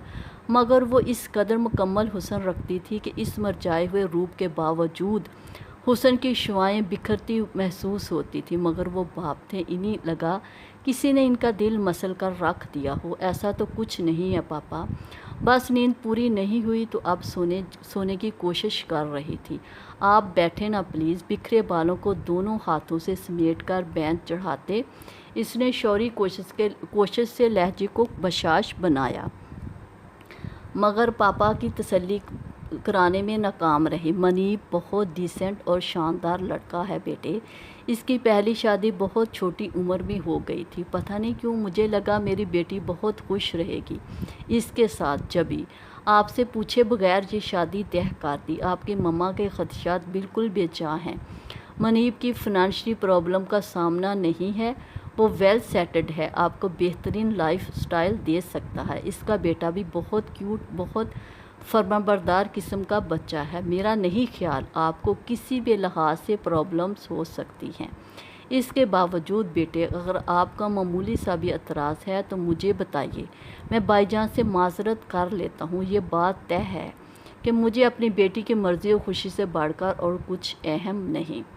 مگر وہ اس قدر مکمل حسن رکھتی تھی کہ اس مرجھائے ہوئے روپ کے باوجود حسن کی شعائیں بکھرتی محسوس ہوتی تھی، مگر وہ باپ تھے، انہیں لگا کسی نے ان کا دل مسل کر رکھ دیا ہو۔ ایسا تو کچھ نہیں ہے پاپا، بس نیند پوری نہیں ہوئی تو اب سونے کی کوشش کر رہی تھی۔ آپ بیٹھے نا پلیز۔ بکھرے بالوں کو دونوں ہاتھوں سے سمیٹ کر بینچ چڑھاتے اس نے شوری کوشش سے لہجے کو بشاش بنایا، مگر پاپا کی تسلی کرانے میں ناکام رہی۔ منیب بہت ڈیسنٹ اور شاندار لڑکا ہے بیٹے، اس کی پہلی شادی بہت چھوٹی عمر میں ہو گئی تھی، پتہ نہیں کیوں مجھے لگا میری بیٹی بہت خوش رہے گی اس کے ساتھ۔ جبھی آپ سے پوچھے بغیر یہ شادی طے کر دی۔ آپ کی ماما کے خدشات بالکل بے جا ہیں۔ منیب کی فنانشلی پرابلم کا سامنا نہیں ہے، وہ ویل سیٹلڈ ہے، آپ کو بہترین لائف سٹائل دے سکتا ہے۔ اس کا بیٹا بھی بہت کیوٹ، بہت فرمانبردار قسم کا بچہ ہے۔ میرا نہیں خیال آپ کو کسی بھی لحاظ سے پرابلمز ہو سکتی ہیں۔ اس کے باوجود بیٹے، اگر آپ کا معمولی سا بھی اعتراض ہے تو مجھے بتائیے، میں بائی جان سے معذرت کر لیتا ہوں۔ یہ بات طے ہے کہ مجھے اپنی بیٹی کی مرضی اور خوشی سے بڑھ کر اور کچھ اہم نہیں۔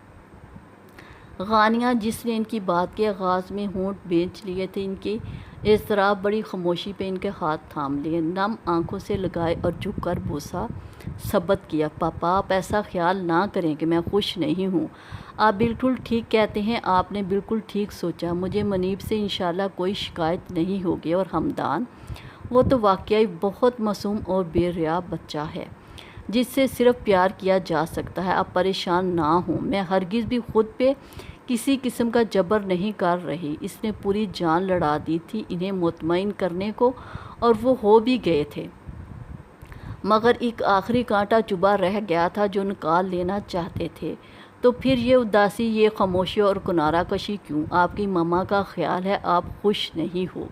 غانیہ، جس نے ان کی بات کے آغاز میں ہونٹ بھینچ لیے تھے، ان کی اضطراب بڑی خاموشی پہ ان کے ہاتھ تھام لیے، نم آنکھوں سے لگائے اور جھک کر بوسہ ثبت کیا۔ پاپا، آپ ایسا خیال نہ کریں کہ میں خوش نہیں ہوں، آپ بالکل ٹھیک کہتے ہیں، آپ نے بالکل ٹھیک سوچا، مجھے منیب سے انشاءاللہ کوئی شکایت نہیں ہوگی۔ اور ہمدان، وہ تو واقعی بہت معصوم اور بے ریا بچہ ہے جس سے صرف پیار کیا جا سکتا ہے۔ آپ پریشان نہ ہوں، میں ہرگز بھی خود پہ کسی قسم کا جبر نہیں کر رہی۔ اس نے پوری جان لڑا دی تھی انہیں مطمئن کرنے کو، اور وہ ہو بھی گئے تھے، مگر ایک آخری کانٹا چبھا رہ گیا تھا جو نکال لینا چاہتے تھے۔ تو پھر یہ اداسی، یہ خاموشی اور کنارہ کشی کیوں؟ آپ کی ماما کا خیال ہے آپ خوش نہیں ہو؟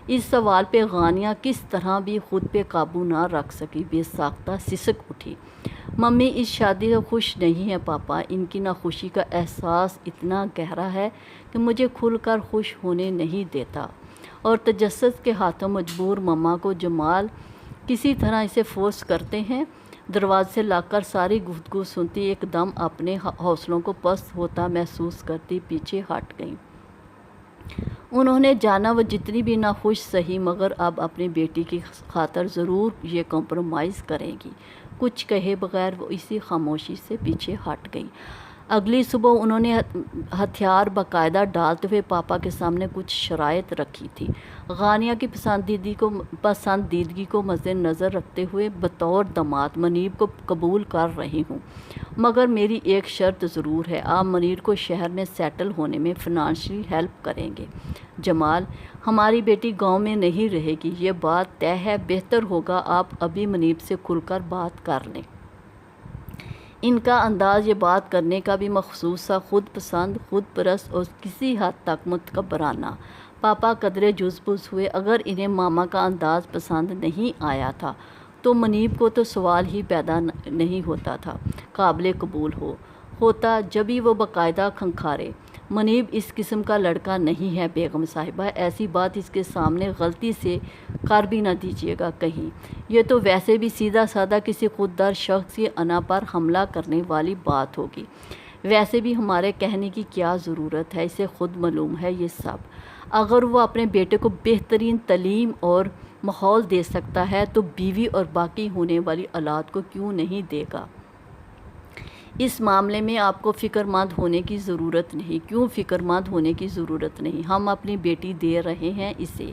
اس سوال پہ غانیہ کس طرح بھی خود پہ قابو نہ رکھ سکی، بے ساختہ سسک اٹھی۔ ممی اس شادی سے خوش نہیں ہے پاپا، ان کی ناخوشی کا احساس اتنا گہرا ہے کہ مجھے کھل کر خوش ہونے نہیں دیتا، اور تجسس کے ہاتھوں مجبور ماما کو جمال کسی طرح اسے فورس کرتے ہیں۔ دروازے سے لا کر ساری گفتگو سنتی ایک دم اپنے حوصلوں کو پست ہوتا محسوس کرتی پیچھے ہٹ گئیں۔ انہوں نے جانا وہ جتنی بھی ناخوش سہی، مگر اب اپنی بیٹی کی خاطر ضرور یہ کمپرومائز کریں گی۔ کچھ کہے بغیر وہ اسی خاموشی سے پیچھے ہٹ گئی۔ اگلی صبح انہوں نے ہتھیار باقاعدہ ڈالتے ہوئے پاپا کے سامنے کچھ شرائط رکھی تھی۔ غانیہ کی پسندیدگی کو مد نظر رکھتے ہوئے، بطور داماد منیب کو قبول کر رہی ہوں، مگر میری ایک شرط ضرور ہے، آپ منیر کو شہر میں سیٹل ہونے میں فنانشلی ہیلپ کریں گے۔ جمال، ہماری بیٹی گاؤں میں نہیں رہے گی، یہ بات طے ہے، بہتر ہوگا آپ ابھی منیب سے کھل کر بات کر لیں۔ ان کا انداز یہ بات کرنے کا بھی مخصوص سا خود پسند، خود پرست اور کسی حد تک متکبرانہ۔ پاپا قدرے جزبز ہوئے۔ اگر انہیں ماما کا انداز پسند نہیں آیا تھا تو منیب کو تو سوال ہی پیدا نہیں ہوتا تھا، قابل قبول ہوتا جبھی وہ باقاعدہ کھنکھارے، منیب اس قسم کا لڑکا نہیں ہے بیگم صاحبہ، ایسی بات اس کے سامنے غلطی سے کر بھی نہ دیجیے گا کہیں، یہ تو ویسے بھی سیدھا سادہ کسی خوددار شخص کی انا پر حملہ کرنے والی بات ہوگی۔ ویسے بھی ہمارے کہنے کی کیا ضرورت ہے، اسے خود معلوم ہے یہ سب۔ اگر وہ اپنے بیٹے کو بہترین تعلیم اور ماحول دے سکتا ہے تو بیوی اور باقی ہونے والی اولاد کو کیوں نہیں دے گا؟ اس معاملے میں آپ کو فکر مند ہونے کی ضرورت نہیں۔ کیوں فکر مند ہونے کی ضرورت نہیں؟ ہم اپنی بیٹی دے رہے ہیں اسے،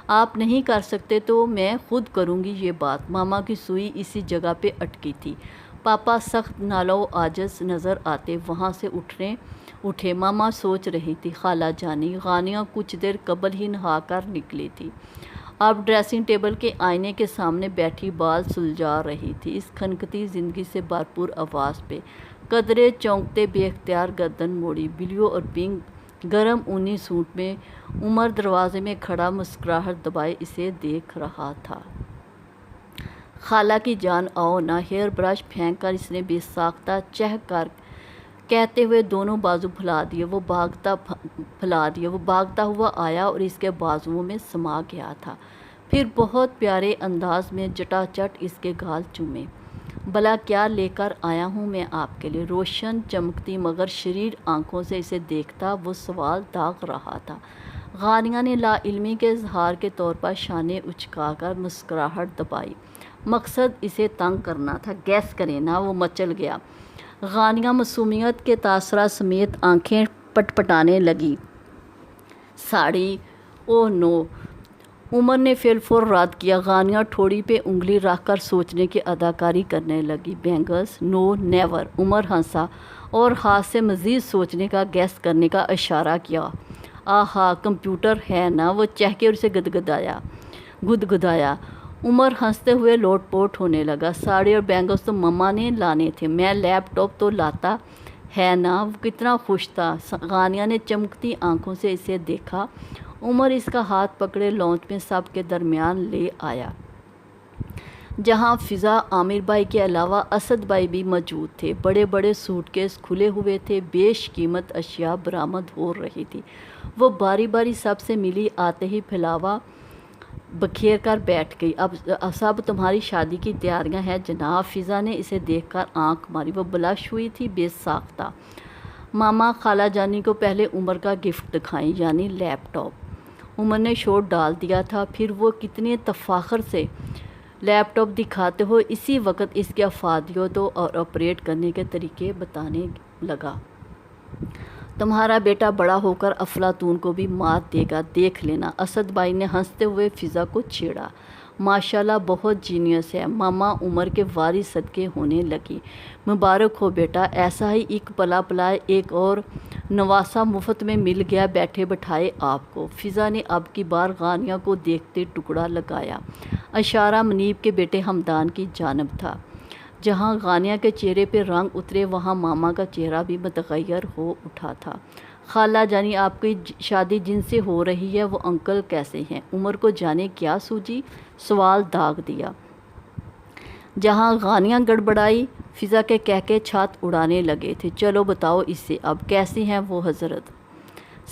آپ نہیں کر سکتے تو میں خود کروں گی یہ بات۔ ماما کی سوئی اسی جگہ پہ اٹکی تھی۔ پاپا سخت نالو عاجز نظر آتے وہاں سے اٹھے۔ ماما سوچ رہی تھی، خالہ جانی، غانیہ کچھ دیر قبل ہی نہا کر نکلی تھی، اب ڈریسنگ ٹیبل کے آئینے کے سامنے بیٹھی بال سلجھا رہی تھی۔ اس کھنکتی زندگی سے بھرپور آواز پہ قدرے چونکتے بے اختیار گردن موڑی۔ بلیو اور پنک گرم اونی سوٹ میں عمر دروازے میں کھڑا مسکراہٹ دبائے اسے دیکھ رہا تھا۔ خالہ کی جان آؤ نا، ہیئر برش پھینک کر اس نے بے ساختہ چہک کر کہتے ہوئے دونوں بازو پھیلا دیے۔ وہ بھاگتا ہوا آیا اور اس کے بازوؤں میں سما گیا تھا، پھر بہت پیارے انداز میں چٹا چٹ اس کے گال چومے۔ بھلا کیا لے کر آیا ہوں میں آپ کے لیے؟ روشن چمکتی مگر شریر آنکھوں سے اسے دیکھتا وہ سوال داغ رہا تھا۔ غانیہ نے لا علمی کے اظہار کے طور پر شانے اچکا کر مسکراہٹ دبائی۔ مقصد اسے تنگ کرنا تھا، گیس کریں نا۔ وہ مچل گیا۔ غانیہ معصومیت کے تاثرات سمیت آنکھیں پٹ پٹانے لگی۔ ساڑی، اوہ نو! عمر نے فی الفور رد کیا۔ غانیہ ٹھوڑی پہ انگلی رکھ کر سوچنے کی اداکاری کرنے لگی۔ بینگلز؟ نو نیور! عمر ہنسا اور ہاتھ سے مزید سوچنے کا، گیس کرنے کا اشارہ کیا۔ آہا، کمپیوٹر ہے نا؟ وہ چہکے اور اسے گدگدایا۔ عمر ہنستے ہوئے لوٹ پوٹ ہونے لگا۔ ساڑی اور بینگلز تو مما نے لانے تھے، میں لیپ ٹاپ تو لاتا ہے نا۔ وہ کتنا خوش تھا۔ غانیہ نے چمکتی آنکھوں سے اسے دیکھا۔ عمر اس کا ہاتھ پکڑے لانچ میں سب کے درمیان لے آیا، جہاں فضا، عامر بھائی کے علاوہ اسد بھائی بھی موجود تھے۔ بڑے بڑے سوٹ کیس کھلے ہوئے تھے، بیش قیمت اشیاء برآمد ہو رہی تھی۔ وہ باری باری سب سے ملی، آتے ہی پھیلاوا بکھیر کر بیٹھ گئی۔ اب سب تمہاری شادی کی تیاریاں ہیں جناب۔ فضا نے اسے دیکھ کر آنکھ ماری۔ وہ بلش ہوئی تھی، بے ساختہ۔ ماما، خالہ جانی کو پہلے عمر کا گفٹ دکھائیں، یعنی لیپ ٹاپ۔ عمر نے شور ڈال دیا تھا، پھر وہ کتنے تفاخر سے لیپ ٹاپ دکھاتے ہو۔ اسی وقت اس کے افادیت اور آپریٹ کرنے کے طریقے بتانے لگا۔ تمہارا بیٹا بڑا ہو کر افلاطون کو بھی مات دے گا، دیکھ لینا۔ اسد بھائی نے ہنستے ہوئے فضا کو چھیڑا۔ ماشاءاللہ، بہت جینیس ہے۔ ماما عمر کے وارث صدقے ہونے لگی۔ مبارک ہو بیٹا، ایسا ہی ایک پلا پلائے ایک اور نواسہ مفت میں مل گیا بیٹھے بٹھائے آپ کو۔ فضا نے اب کی بار غانیہ کو دیکھتے ٹکڑا لگایا۔ اشارہ منیب کے بیٹے حمدان کی جانب تھا۔ جہاں غانیہ کے چہرے پہ رنگ اترے وہاں ماما کا چہرہ بھی متغیر ہو اٹھا تھا۔ خالہ جانی، آپ کی شادی جن سے ہو رہی ہے وہ انکل کیسے ہیں؟ عمر کو جانے کیا سوجی، سوال داغ دیا۔ جہاں غانیہ گڑبڑائی، فضا کے کہکے چھت اڑانے لگے تھے۔ چلو بتاؤ اس سے اب کیسے ہیں وہ حضرت؟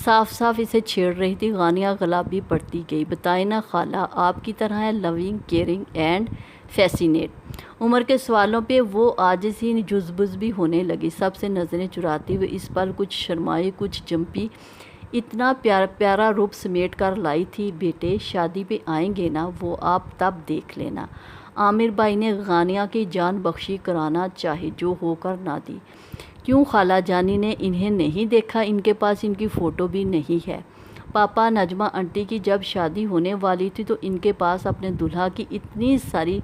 صاف صاف اسے چھیڑ رہی تھی۔ غانیہ غلابی پڑتی گئی۔ بتائیں نا خالہ، آپ کی طرح ہے، لونگ، کیئرنگ اینڈ فیسینیٹ۔ عمر کے سوالوں پہ وہ عاجز ہی جزبز بھی ہونے لگی۔ سب سے نظریں چراتی ہوئی اس پر کچھ شرمائی، کچھ جمپی، اتنا پیارا روپ سمیٹ کر لائی تھی۔ بیٹے شادی پہ آئیں گے نا، وہ آپ تب دیکھ لینا۔ عامر بھائی نے غانیہ کی جان بخشی کرانا چاہی، جو ہو کر نہ دی۔ کیوں خالہ جانی نے انہیں نہیں دیکھا؟ ان کے پاس ان کی فوٹو بھی نہیں ہے۔ پاپا، نجمہ آنٹی کی جب شادی ہونے والی تھی تو ان کے پاس اپنے دلہا کی اتنی ساری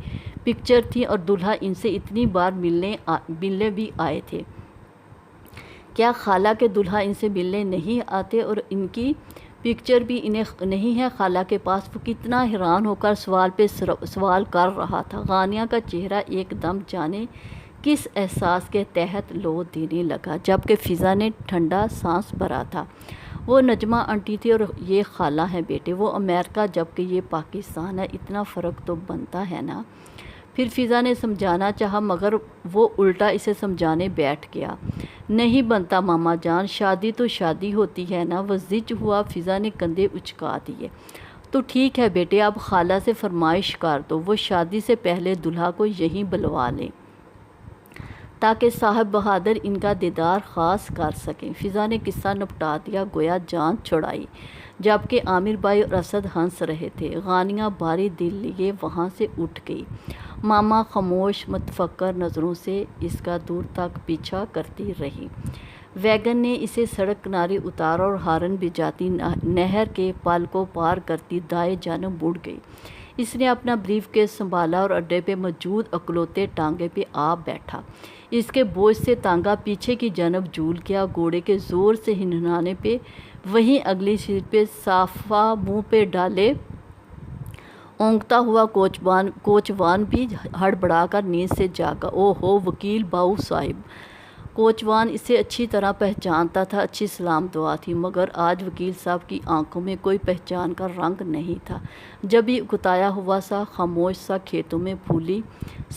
پکچر تھی اور دلہا ان سے اتنی بار ملنے بھی آئے تھے۔ کیا خالہ کے دلہا ان سے ملنے نہیں آتے اور ان کی پکچر بھی انہیں نہیں ہے خالہ کے پاس؟ وہ کتنا حیران ہو کر سوال پہ سوال کر رہا تھا۔ غانیہ کا چہرہ ایک دم جانے کس احساس کے تحت لو دینے لگا، جبکہ فضا نے ٹھنڈا سانس بھرا تھا۔ وہ نجمہ آنٹی تھی اور یہ خالہ ہیں بیٹے، وہ امریکہ جبکہ یہ پاکستان ہے، اتنا فرق تو بنتا ہے نا۔ پھر فضا نے سمجھانا چاہا مگر وہ الٹا اسے سمجھانے بیٹھ گیا۔ نہیں بنتا ماما جان، شادی تو شادی ہوتی ہے نا۔ وہ زج ہوا۔ فضا نے کندھے اچکا دیے۔ تو ٹھیک ہے بیٹے، اب خالہ سے فرمائش کر دو، وہ شادی سے پہلے دلہا کو یہیں بلوا لیں تاکہ صاحب بہادر ان کا دیدار خاص کر سکیں۔ فضا نے قصہ نپٹا دیا، گویا جان چھڑائی، جبکہ عامر بھائی اور اسد ہنس رہے تھے۔ غانیہ بھاری دل لیے وہاں سے اٹھ گئی۔ ماما خاموش متفکر نظروں سے اس کا دور تک پیچھا کرتی رہی۔ ویگن نے اسے سڑک کنارے اتارا اور ہارن بجاتی نہر کے پل کو پار کرتی دائیں جانب مڑ گئی۔ اس نے اپنا بریف کیس سنبھالا اور اڈے پہ موجود اکلوتے ٹانگے پہ آ بیٹھا۔ اس کے بوجھ سے تانگا پیچھے کی جانب جھول گیا۔ گھوڑے کے زور سے ہنہنانے پہ وہیں اگلی سیٹ پہ صافہ منہ پہ ڈالے اونگتا ہوا کوچوان بھی ہڑبڑا کر نیند سے جاگا۔ او ہو، وکیل باؤ صاحب! کوچوان اسے اچھی طرح پہچانتا تھا۔ اچھی سلام دعا تھی، مگر آج وکیل صاحب کی آنکھوں میں کوئی پہچان کا رنگ نہیں تھا۔ جب یہ اکتایا ہوا سا، خاموش سا کھیتوں میں پھولی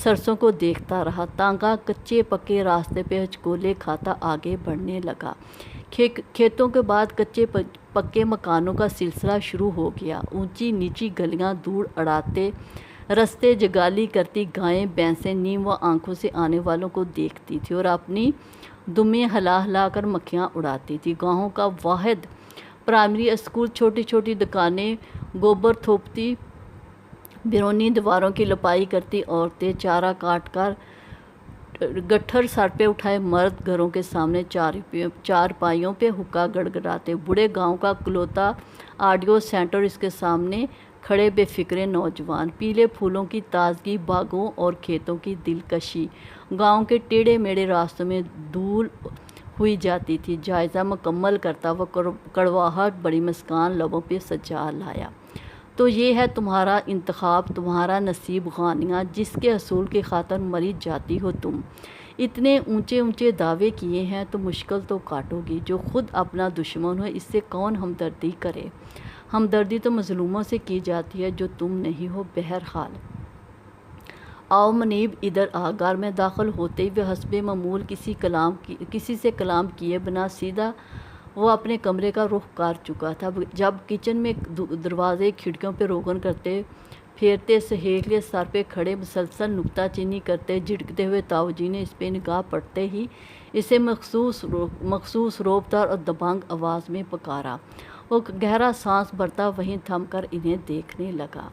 سرسوں کو دیکھتا رہا۔ تانگا کچے پکے راستے پہ ہچکولے کھاتا آگے بڑھنے لگا۔ کھیتوں کے بعد کچے پکے مکانوں کا سلسلہ شروع ہو گیا۔ اونچی نیچی گلیاں دور اڑاتے رستے جگالی کرتی گائیں بھینسیں نیم و آنکھوں سے آنے والوں کو دیکھتی تھی اور اپنی دمیں ہلا ہلا کر مکھیاں اڑاتی تھی۔ گاؤں کا واحد پرائمری اسکول، چھوٹی چھوٹی دکانیں، گوبر تھوپتی بیرونی دیواروں کی لپائی کرتی عورتیں، چارہ کاٹ کر گٹھر سر پہ اٹھائے مرد، گھروں کے سامنے چار پائیوں پہ حقہ گڑگڑاتے، بوڑھے گاؤں کا کلوتا آڈیو سینٹر، اس کے سامنے کھڑے بے فکرے نوجوان، پیلے پھولوں کی تازگی، باغوں اور کھیتوں کی دلکشی، گاؤں کے ٹیڑھے میڑھے راستوں میں دھول ہوئی جاتی تھی۔ جائزہ مکمل کرتا وہ کڑواہٹ بڑی مسکان لبوں پہ سجا لایا۔ تو یہ ہے تمہارا انتخاب، تمہارا نصیب غانیہ، جس کے حصول کی خاطر مری جاتی ہو تم۔ اتنے اونچے اونچے دعوے کیے ہیں تو مشکل تو کاٹو گی۔ جو خود اپنا دشمن ہو اس سے کون ہمدردی کرے؟ ہمدردی تو مظلوموں سے کی جاتی ہے جو تم نہیں ہو۔ بہرحال آؤ منیب ادھر آ۔ گھر میں داخل ہوتے ہی وہ حسب معمول کسی سے کلام کیے بنا سیدھا وہ اپنے کمرے کا رخ کر چکا تھا۔ جب کچن میں دروازے کھڑکیوں پہ روغن کرتے پھیرتے، سہیلے سر پہ کھڑے مسلسل نکتہ چینی کرتے جھٹکتے ہوئے تاؤ جی نے اس پہ نگاہ پڑتے ہی اسے مخصوص روبدار اور دبنگ آواز میں پکارا۔ وہ گہرا سانس بھرتا وہیں تھم کر انہیں دیکھنے لگا۔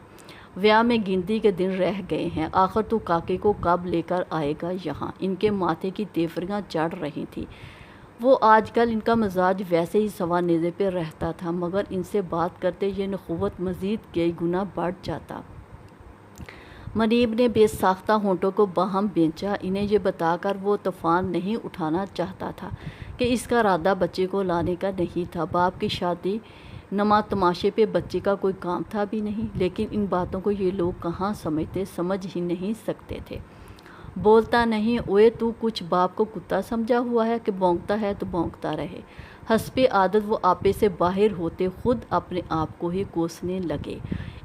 ویاہ میں گنتی کے دن رہ گئے ہیں، آخر تو کاکے کو کب لے کر آئے گا یہاں؟ ان کے ماتھے کی تیفریاں چڑھ رہی تھیں۔ وہ آج کل ان کا مزاج ویسے ہی سوا نیزے پہ رہتا تھا، مگر ان سے بات کرتے یہ نخوت مزید کئی گنا بڑھ جاتا۔ منیب نے بے ساختہ ہونٹوں کو باہم بھینچا۔ انہیں یہ بتا کر وہ طوفان نہیں اٹھانا چاہتا تھا کہ اس کا ارادہ بچے کو لانے کا نہیں تھا۔ باپ کی شادی نما تماشے پہ بچے کا کوئی کام تھا بھی نہیں، لیکن ان باتوں کو یہ لوگ کہاں سمجھ ہی نہیں سکتے تھے۔ بولتا نہیں؟ اوئے تو کچھ باپ کو کتا سمجھا ہوا ہے کہ بھونکتا ہے تو بھونکتا رہے؟ حسب عادت وہ آپے سے باہر ہوتے خود اپنے آپ کو ہی کوسنے لگے۔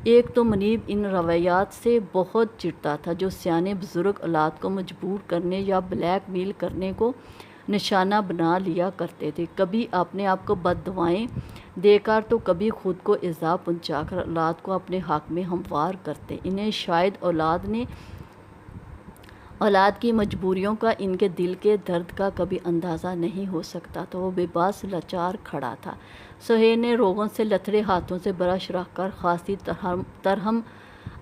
ایک تو منیب ان روایات سے بہت چڑھتا تھا جو سیانے بزرگ اولاد کو مجبور کرنے یا بلیک میل کرنے کو نشانہ بنا لیا کرتے تھے، کبھی اپنے آپ کو بد دعائیں دے کر تو کبھی خود کو ایذا پہنچا کر اولاد کو اپنے حق میں ہموار کرتے۔ انہیں شاید اولاد کی مجبوریوں کا، ان کے دل کے درد کا کبھی اندازہ نہیں ہو سکتا تھا۔ وہ بے بس لاچار کھڑا تھا۔ سہیل نے روغن سے لتھڑے ہاتھوں سے برش رکھ کر خاصی ترہم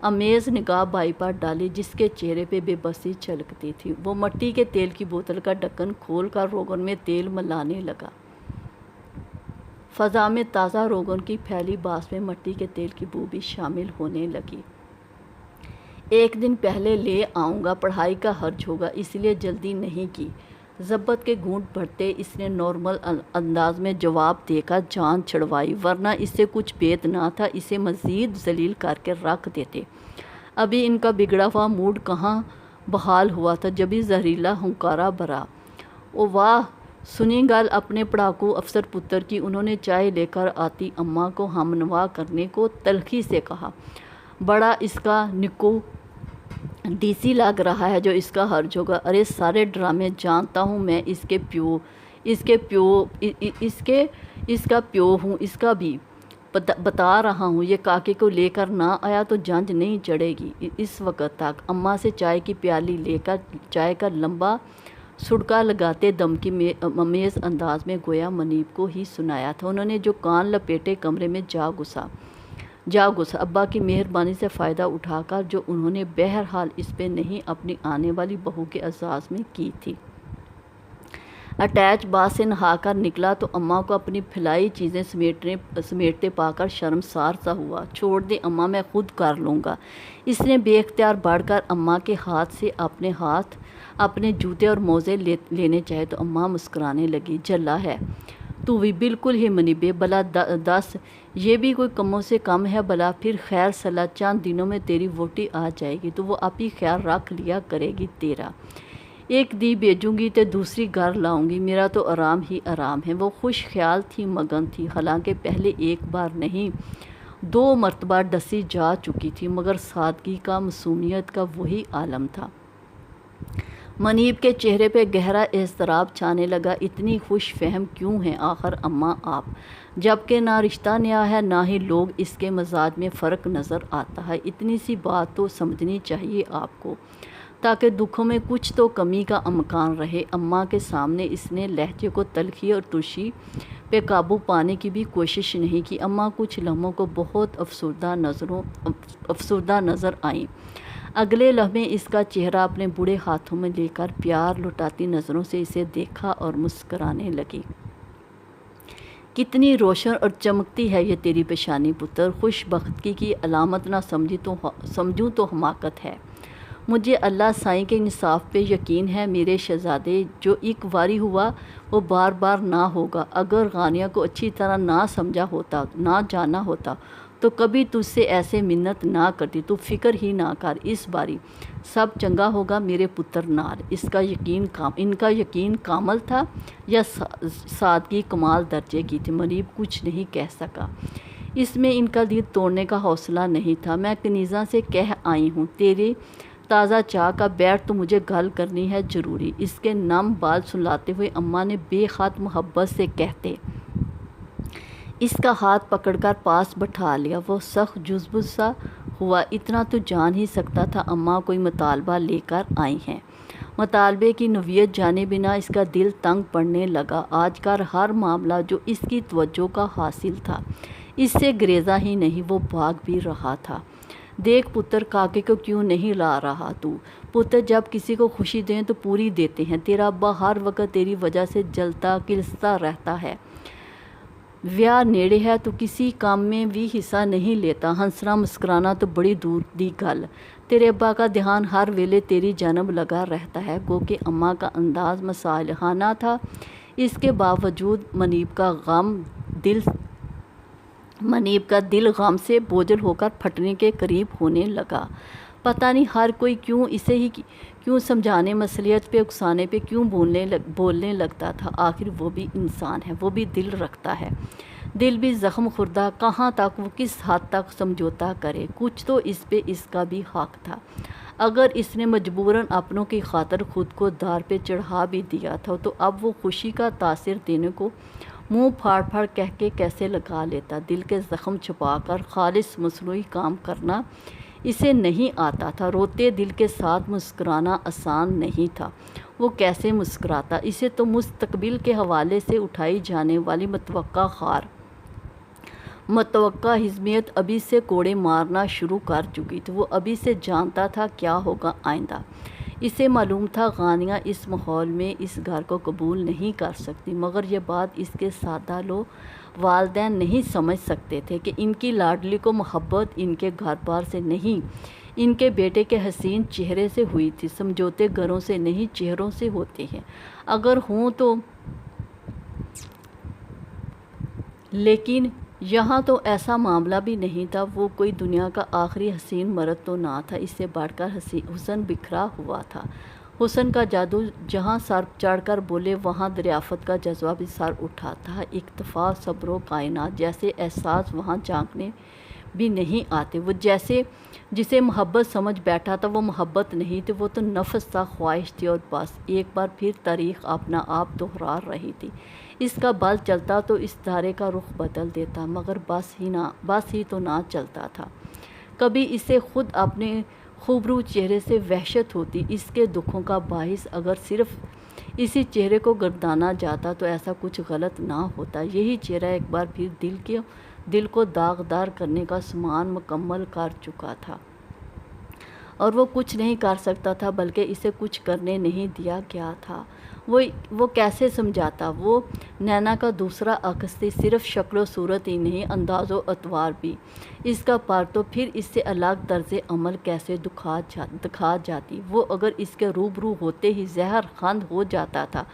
امیز نگاہ بھائی پر ڈالی، جس کے چہرے پہ بے بسی چھلکتی تھی۔ وہ مٹی کے تیل کی بوتل کا ڈھکن کھول کر روغن میں تیل ملانے لگا۔ فضا میں تازہ روغن کی پھیلی باس میں مٹی کے تیل کی بو بھی شامل ہونے لگی۔ ایک دن پہلے لے آؤں گا، پڑھائی کا حرج ہوگا، اس لیے جلدی نہیں کی۔ ضبط کے گھونٹ بھرتے اس نے نارمل انداز میں جواب دے کر جان چھڑوائی، ورنہ اس سے کچھ بید نہ تھا، اسے مزید ذلیل کر کے رکھ دیتے۔ ابھی ان کا بگڑا ہوا موڈ کہاں بحال ہوا تھا جبھی زہریلا ہنکارا بھرا۔ او واہ! سنی گل اپنے پڑھاکو افسر پتر کی؟ انہوں نے چائے لے کر آتی اماں کو ہمنوا کرنے کو تلخی سے کہا۔ بڑا اس کا نکو ڈی سی لگ رہا ہے جو اس کا حرج ہوگا۔ ارے سارے ڈرامے جانتا ہوں میں، اس کا پیو ہوں، اس کا بھی بتا رہا ہوں، یہ کاکے کو لے کر نہ آیا تو جنج نہیں چڑھے گی۔ اس وقت تک اماں سے چائے کی پیالی لے کر چائے کا لمبا سڑکا لگاتے دم کی امیز انداز میں گویا منیب کو ہی سنایا تھا۔ انہوں نے جو کان لپیٹے کمرے میں جا گھسا۔ ابا کی مہربانی سے فائدہ اٹھا کر جو انہوں نے بہرحال اس پہ نہیں اپنی آنے والی بہو کے اعزاز میں کی تھی۔ اٹیچ باتھ سے نہا کر نکلا تو اماں کو اپنی پھیلائی چیزیں سمیٹتے پا کر شرمسار سا ہوا۔ چھوڑ دیں اماں، میں خود کر لوں گا۔ اس نے بے اختیار بڑھ کر اماں کے ہاتھ سے اپنے جوتے اور موزے لینے چاہے تو اماں مسکرانے لگی۔ جھلا ہے تو بھی بالکل ہی منیبے، بلا دس یہ بھی کوئی کموں سے کم ہے بلا؟ پھر خیر صلاح چند دنوں میں تیری ووٹی آ جائے گی تو وہ آپ ہی خیال رکھ لیا کرے گی تیرا۔ ایک دی بھیجوں گی تے دوسری گھر لاؤں گی، میرا تو آرام ہی آرام ہے۔ وہ خوش خیال تھی، مگن تھی، حالانکہ پہلے ایک بار نہیں 2 مرتبہ ڈسی جا چکی تھی، مگر سادگی کا، معصومیت کا وہی عالم تھا۔ منیب کے چہرے پہ گہرا اضطراب چھانے لگا۔ اتنی خوش فہم کیوں ہیں آخر اماں آپ؟ جبکہ نہ رشتہ نیا ہے نہ ہی لوگ، اس کے مزاج میں فرق نظر آتا ہے۔ اتنی سی بات تو سمجھنی چاہیے آپ کو، تاکہ دکھوں میں کچھ تو کمی کا امکان رہے۔ اماں کے سامنے اس نے لہجے کو تلخی اور ترشی پہ قابو پانے کی بھی کوشش نہیں کی۔ اماں کچھ لمحوں کو بہت افسردہ نظر آئیں۔ اگلے لمحے اس کا چہرہ اپنے بوڑھے ہاتھوں میں لے کر پیار لٹاتی نظروں سے اسے دیکھا اور مسکرانے لگی۔ کتنی روشن اور چمکتی ہے یہ تیری پیشانی پتر، خوش بختگی کی علامت نہ سمجھوں تو حماقت ہے۔ مجھے اللہ سائیں کے انصاف پہ یقین ہے میرے شہزادے، جو ایک واری ہوا وہ بار بار نہ ہوگا۔ اگر غانیہ کو اچھی طرح نہ جانا ہوتا تو کبھی تجھ سے ایسے منت نہ کرتی۔ تو فکر ہی نہ کر، اس باری سب چنگا ہوگا میرے پتر نال۔ ان کا یقین کامل تھا یا سادگی کمال درجے کی تھی؟ منیب کچھ نہیں کہہ سکا۔ اس میں ان کا دل توڑنے کا حوصلہ نہیں تھا۔ میں کنیزہ سے کہہ آئی ہوں، تیری تازہ چاہ کا بیٹھ تو مجھے گل کرنی ہے ضروری۔ اس کے نم بال سلاتے ہوئے اماں نے بے حد محبت سے کہتے اس کا ہاتھ پکڑ کر پاس بٹھا لیا۔ وہ سخت جذب سا ہوا۔ اتنا تو جان ہی سکتا تھا اماں کوئی مطالبہ لے کر آئی ہیں۔ مطالبے کی نوعیت جانے بنا اس کا دل تنگ پڑنے لگا۔ آج کا ہر معاملہ جو اس کی توجہ کا حاصل تھا، اس سے گریزا ہی نہیں، وہ بھاگ بھی رہا تھا۔ دیکھ پتر، کاکے کو کیوں نہیں لا رہا تو؟ پتر جب کسی کو خوشی دیں تو پوری دیتے ہیں۔ تیرا ابا ہر وقت تیری وجہ سے جلتا کلستا رہتا ہے۔ ویاہ نیڑے ہے تو کسی کام میں بھی حصہ نہیں لیتا۔ ہنسنا مسکرانا تو بڑی دور دی گل۔ تیرے ابا کا دھیان ہر ویلے تیری جانب لگا رہتا ہے۔ گو کہ اماں کا انداز مصالحانہ تھا۔ اس کے باوجود منیب کا دل غم سے بوجھل ہو کر پھٹنے کے قریب ہونے لگا۔ پتہ نہیں ہر کوئی کیوں سمجھانے، مصلحت پہ اکسانے پہ کیوں بولنے لگتا تھا۔ آخر وہ بھی انسان ہے، وہ بھی دل رکھتا ہے، دل بھی زخم خوردہ۔ کہاں تک وہ کس حد تک سمجھوتا کرے؟ کچھ تو اس پہ اس کا بھی حق تھا۔ اگر اس نے مجبوراً اپنوں کی خاطر خود کو دار پہ چڑھا بھی دیا تھا تو اب وہ خوشی کا تاثر دینے کو منہ پھاڑ پھاڑ کہہ کے کیسے لگا لیتا؟ دل کے زخم چھپا کر خالص مصنوعی کام کرنا اسے نہیں آتا تھا۔ روتے دل کے ساتھ مسکرانا آسان نہیں تھا۔ وہ کیسے مسکراتا؟ اسے تو مستقبل کے حوالے سے اٹھائی جانے والی متوقع حزمیت ابھی سے کوڑے مارنا شروع کر چکی تھی۔ وہ ابھی سے جانتا تھا کیا ہوگا آئندہ۔ اسے معلوم تھا غانیہ اس ماحول میں اس گھر کو قبول نہیں کر سکتی، مگر یہ بات اس کے سادہ لو والدین نہیں سمجھ سکتے تھے کہ ان کی لاڈلی کو محبت ان کے گھر بار سے نہیں، ان کے بیٹے کے حسین چہرے سے ہوئی تھی۔ سمجھوتے گھروں سے نہیں، چہروں سے ہوتے ہیں، اگر ہوں تو۔ لیکن یہاں تو ایسا معاملہ بھی نہیں تھا۔ وہ کوئی دنیا کا آخری حسین مرد تو نہ تھا، اس سے بڑھ کر حسن بکھرا ہوا تھا۔ حسن کا جادو جہاں سر چڑھ کر بولے وہاں دریافت کا جذبہ بھی سر اٹھاتا ہے۔ اکتفا، صبر و کائنات جیسے احساس وہاں جھانکنے بھی نہیں آتے۔ وہ جسے محبت سمجھ بیٹھا تھا وہ محبت نہیں تھی، وہ تو نفس تھا، خواہش تھی، اور بس ایک بار پھر تاریخ اپنا آپ دہرا رہی تھی۔ اس کا بل چلتا تو اس دھارے کا رخ بدل دیتا، مگر بس ہی تو نہ چلتا تھا۔ کبھی اسے خود اپنے خوبرو چہرے سے وحشت ہوتی، اس کے دکھوں کا باعث اگر صرف اسی چہرے کو گردانا جاتا تو ایسا کچھ غلط نہ ہوتا۔ یہی چہرہ ایک بار پھر دل کو داغدار کرنے کا سامان مکمل کر چکا تھا، اور وہ کچھ نہیں کر سکتا تھا، بلکہ اسے کچھ کرنے نہیں دیا گیا تھا۔ وہ کیسے سمجھاتا؟ وہ نینا کا دوسرا عکس تھی، صرف شکل و صورت ہی نہیں، انداز و اطوار بھی۔ اس کا پر تو پھر اس سے الگ طرز عمل کیسے دکھا جاتی؟ وہ اگر اس کے روبرو ہوتے ہی زہر خند ہو جاتا تھا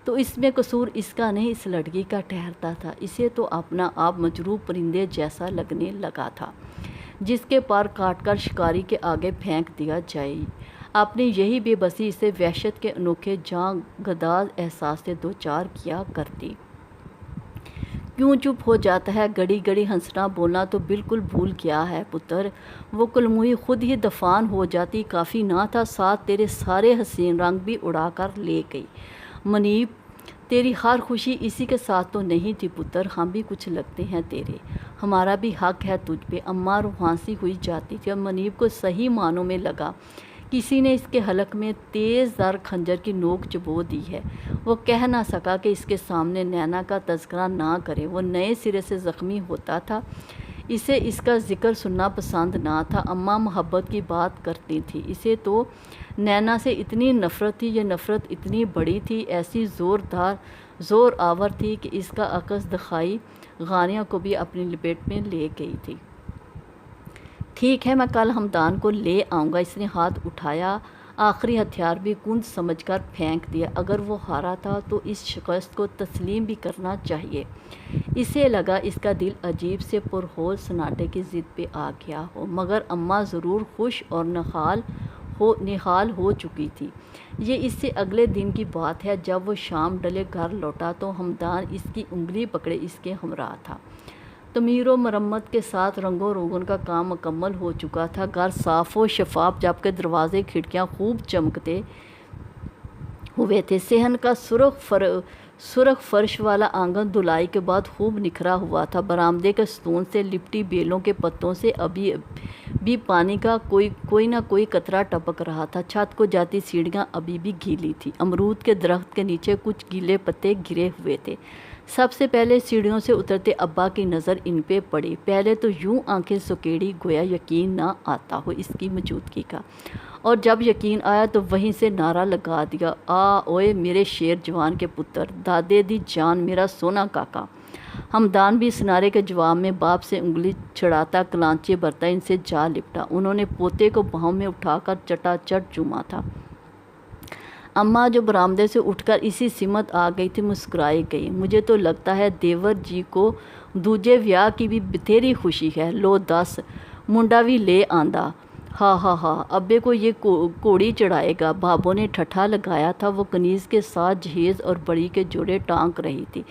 تو اس میں قصور اس کا نہیں، اس لڑکی کا ٹھہرتا تھا۔ اسے تو اپنا آپ مجروح پرندے جیسا لگنے لگا تھا، جس کے پر کاٹ کر شکاری کے آگے پھینک دیا جائے۔ اپنی یہی بے بسی اسے وحشت کے انوکھے جاں گداز احساس سے دوچار کیا کرتی۔ کیوں چپ ہو جاتا ہے؟ گڑی گڑی ہنسنا بولنا تو بالکل بھول گیا ہے پتر۔ وہ کلموئی خود ہی دفان ہو جاتی کافی نہ تھا، ساتھ تیرے سارے حسین رنگ بھی اڑا کر لے گئی۔ منیب، تیری ہر خوشی اسی کے ساتھ تو نہیں تھی پتر، ہم بھی کچھ لگتے ہیں تیرے، ہمارا بھی حق ہے تجھ پہ۔ اماں روحانسی ہوئی جاتی تھی اور منیب کو صحیح معنوں میں لگا کسی نے اس کے حلق میں تیز دار خنجر کی نوک چبو دی ہے۔ وہ کہہ نہ سکا کہ اس کے سامنے نینا کا تذکرہ نہ کرے، وہ نئے سرے سے زخمی ہوتا تھا، اسے اس کا ذکر سننا پسند نہ تھا۔ اماں محبت کی بات کرتی تھی، اسے تو نینا سے اتنی نفرت تھی، یہ نفرت اتنی بڑی تھی، ایسی زور آور تھی کہ اس کا عکس دکھائی غانیہ کو بھی اپنی لپیٹ میں لے گئی تھی۔ ٹھیک ہے، میں کل ہمدان کو لے آؤں گا۔ اس نے ہاتھ اٹھایا، آخری ہتھیار بھی کنج سمجھ کر پھینک دیا۔ اگر وہ ہارا تھا تو اس شکست کو تسلیم بھی کرنا چاہیے۔ اسے لگا اس کا دل عجیب سے پرہول سناٹے کی ضد پہ آ گیا ہو، مگر اماں ضرور خوش اور نہال ہو چکی تھی۔ یہ اس سے اگلے دن کی بات ہے، جب وہ شام ڈلے گھر لوٹا تو ہمدان اس کی انگلی پکڑے اس کے ہمراہ تھا۔ تعمیر و مرمت کے ساتھ رنگ و روغن کا کام مکمل ہو چکا تھا، گھر صاف و شفاف، جبکہ دروازے کھڑکیاں خوب چمکتے ہوئے تھے۔ صحن کا سرخ فرش والا آنگن دھلائی کے بعد خوب نکھرا ہوا تھا۔ برآمدے کے ستون سے لپٹی بیلوں کے پتوں سے ابھی بھی پانی کا کوئی نہ کوئی قطرہ ٹپک رہا تھا۔ چھت کو جاتی سیڑھیاں ابھی بھی گیلی تھیں، امرود کے درخت کے نیچے کچھ گیلے پتے گرے ہوئے تھے۔ سب سے پہلے سیڑھیوں سے اترتے ابا کی نظر ان پہ پڑی۔ پہلے تو یوں آنکھیں سکیڑی گویا یقین نہ آتا ہو اس کی موجودگی کا، اور جب یقین آیا تو وہیں سے نعرہ لگا دیا، اوئے میرے شیر جوان کے پتر، دادے دی جان، میرا سونا کاکا۔ ہمدان بھی اس نعرے کے جواب میں باپ سے انگلی چھڑاتا کلانچی برتا ان سے جا لپٹا۔ انہوں نے پوتے کو باہوں میں اٹھا کر چٹا چٹ چوما تھا۔ اماں جو برآمدے سے اٹھ کر اسی سمت آ گئی تھی مسکرائی گئی، مجھے تو لگتا ہے دیور جی کو دوجے ویاہ کی بھی بتھیری خوشی ہے، لو دس منڈا بھی لے آندا، ہاں ہاں ہاں، ابے کو یہ کوڑی چڑھائے گا۔ بابوں نے ٹھٹھا لگایا تھا، وہ کنیز کے ساتھ جہیز اور بڑی کے جوڑے ٹانک رہی تھی۔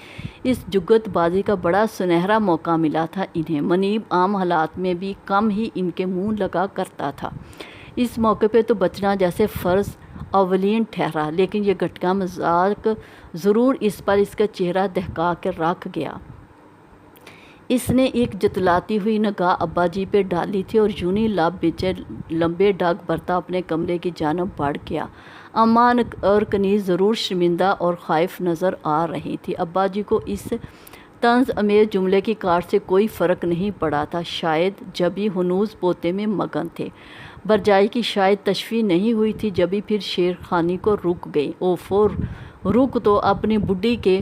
اس جگت بازی کا بڑا سنہرا موقع ملا تھا انہیں، منیب عام حالات میں بھی کم ہی ان کے منہ لگا کرتا تھا، اس موقع پہ تو بچنا جیسے فرض اولین ٹھہرا، لیکن یہ گھٹیا مذاق ضرور اس پر اس کا چہرہ دہکا کے رکھ گیا۔ اس نے ایک جتلاتی ہوئی نگاہ ابا جی پہ ڈالی تھی اور یونی لب بیچے لمبے ڈگ برتا اپنے کمرے کی جانب بڑھ گیا۔ اماں اور کنیز ضرور شرمندہ اور خائف نظر آ رہی تھی۔ ابا جی کو اس طنز امیز جملے کی کاٹ سے کوئی فرق نہیں پڑا تھا، شاید جبھی ہنوز پوتے میں مگن تھے، برجائی کی شاید تشفی نہیں ہوئی تھی جبھی پھر شیر خانی کو رک گئی۔ اوفو، رک تو، اپنی بڈھی کے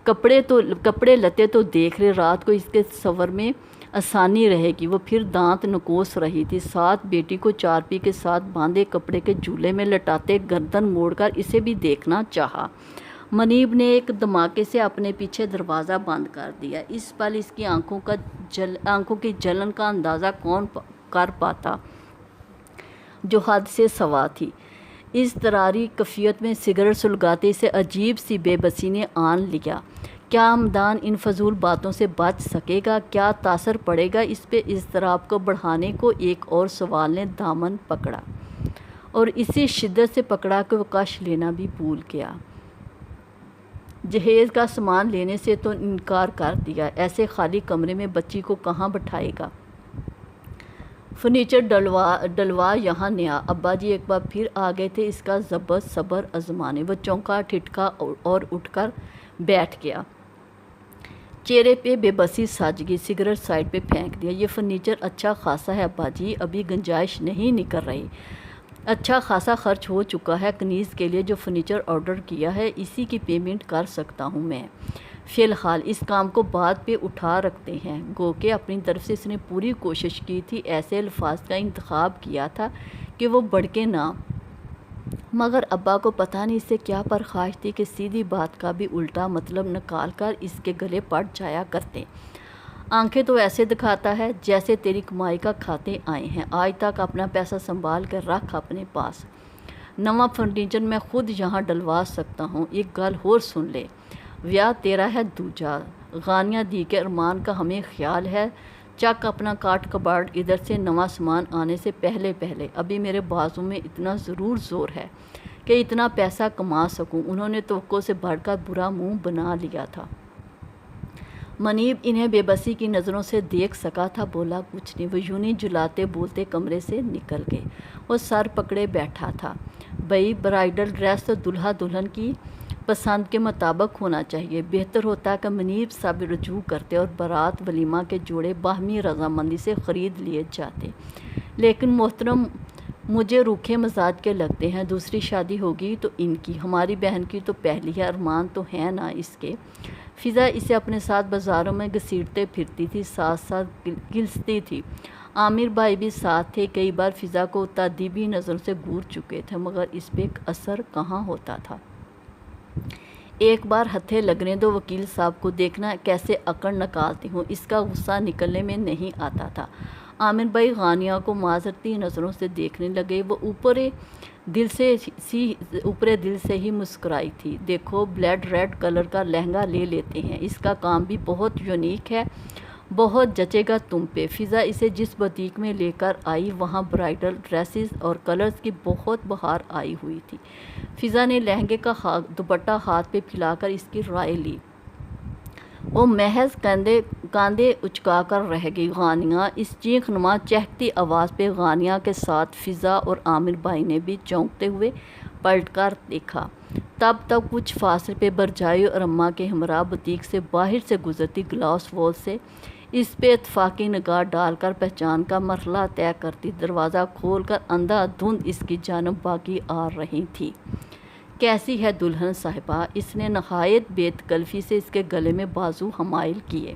کپڑے لتے تو دیکھ رہے، رات کو اس کے سفر میں آسانی رہے گی۔ وہ پھر دانت نکوس رہی تھی، ساتھ بیٹی کو چارپی کے ساتھ باندھے کپڑے کے جھولے میں لٹاتے گردن موڑ کر اسے بھی دیکھنا چاہا۔ منیب نے ایک دھماکے سے اپنے پیچھے دروازہ بند کر دیا۔ اس پل اس کی آنکھوں کی جلن کا اندازہ کون کر پاتا جو حد سے سوا تھی۔ اضطراری کیفیت میں سگریٹ سلگاتے اسے عجیب سی بے بسی نے آن لیا۔ کیا ہمدان ان فضول باتوں سے بچ سکے گا؟ کیا تاثر پڑے گا اس پہ؟ اضطراب کو بڑھانے کو ایک اور سوال نے دامن پکڑا، اور اسی شدت سے پکڑا کہ وہ کش لینا بھی بھول گیا۔ جہیز کا سامان لینے سے تو انکار کر دیا، ایسے خالی کمرے میں بچی کو کہاں بٹھائے گا؟ فرنیچر ڈلوا یہاں نیا۔ ابا جی ایک بار پھر آ گئے تھے اس کا ضبط صبر آزمانے۔ وہ چونکا ٹھٹکا اور اٹھ کر بیٹھ گیا، چہرے پہ بے بسی سج گئی، سگریٹ سائڈ پہ پھینک دیا۔ یہ فرنیچر اچھا خاصا ہے ابا جی، ابھی گنجائش نہیں نکل رہی، اچھا خاصا خرچ ہو چکا ہے۔ کنیز کے لیے جو فرنیچر آرڈر کیا ہے اسی کی پیمنٹ کر سکتا ہوں میں فی الحال، اس کام کو بعد پہ اٹھا رکھتے ہیں۔ گو کہ اپنی طرف سے اس نے پوری کوشش کی تھی، ایسے الفاظ کا انتخاب کیا تھا کہ وہ بھڑکے نہ، مگر ابا کو پتہ نہیں اس سے کیا پرخاش تھی کہ سیدھی بات کا بھی الٹا مطلب نکال کر اس کے گلے پڑ جایا کرتے۔ آنکھیں تو ایسے دکھاتا ہے جیسے تیری کمائی کا کھاتے آئے ہیں، آج تک اپنا پیسہ سنبھال کر رکھ اپنے پاس، نواں فرنیچر میں خود یہاں ڈلوا سکتا ہوں۔ ایک گل اور سن لے، ویاہ تیرا ہے دوجا، غانیہ دی کہ ارمان کا ہمیں خیال ہے، چک اپنا کاٹ کباڑ ادھر سے نواں سامان آنے سے پہلے ابھی میرے بازو میں اتنا ضرور زور ہے کہ اتنا پیسہ کما سکوں۔ انہوں نے توقع سے بڑھ کر برا منہ بنا لیا تھا۔ منیب انہیں بے بسی کی نظروں سے دیکھ سکا تھا، بولا کچھ نہیں۔ وہ یوں ہی جلاتے بولتے کمرے سے نکل گئے۔ وہ سر پکڑے بیٹھا تھا۔ بھئی برائیڈل ڈریس تو دلہا دلہن کی پسند کے مطابق ہونا چاہیے۔ بہتر ہوتا کہ منیب سب رجوع کرتے اور بارات ولیمہ کے جوڑے باہمی رضامندی سے خرید لیے جاتے۔ لیکن محترم مجھے روکھے مزاج کے لگتے ہیں، دوسری شادی ہوگی تو ان کی، ہماری بہن کی تو پہلی ہے، ارمان تو ہے نا اس کے۔ فضا اسے اپنے ساتھ بازاروں میں گھسیٹتے پھرتی تھی، ساتھ ساتھ گلستی تھی۔ عامر بھائی بھی ساتھ تھے، کئی بار فضا کو تادیبی نظروں سے گور چکے تھے، مگر اس پہ اثر کہاں ہوتا تھا۔ ایک بار ہتھے لگنے دو، وکیل صاحب کو دیکھنا کیسے اکڑ نکالتی ہوں، اس کا غصہ نکلنے میں نہیں آتا تھا۔ عامر بھائی غانیہ کو معذرتی نظروں سے دیکھنے لگے۔ وہ اوپرے دل سے ہی مسکرائی تھی۔ دیکھو بلیڈ ریڈ کلر کا لہنگا لے لیتے ہیں، اس کا کام بھی بہت یونیک ہے، بہت جچے گا تم پہ۔ فضا اسے جس بوتیک میں لے کر آئی وہاں برائڈل ڈریسز اور کلرز کی بہت بہار آئی ہوئی تھی۔ فضا نے لہنگے کا دوپٹہ ہاتھ پہ پھیلا کر اس کی رائے لی۔ وہ محض کاندھے اچکا کر رہ گئی۔ غانیہ، اس چیخ نما چہکتی آواز پہ غانیہ کے ساتھ فضا اور عامر بھائی نے بھی چونکتے ہوئے پلٹ کر دیکھا۔ تب تک کچھ فاصلے پہ برجائی اور اماں کے ہمراہ بوتیک سے باہر سے گزرتی گلاس وال سے اس پہ اتفاقی نگاہ ڈال کر پہچان کا مرحلہ طے کرتی، دروازہ کھول کر اندھا دھند اس کی جانب بھاگی آ رہی تھی۔ کیسی ہے دلہن صاحبہ؟ اس نے نہایت بے تکلفی سے اس کے گلے میں بازو حمائل کیے۔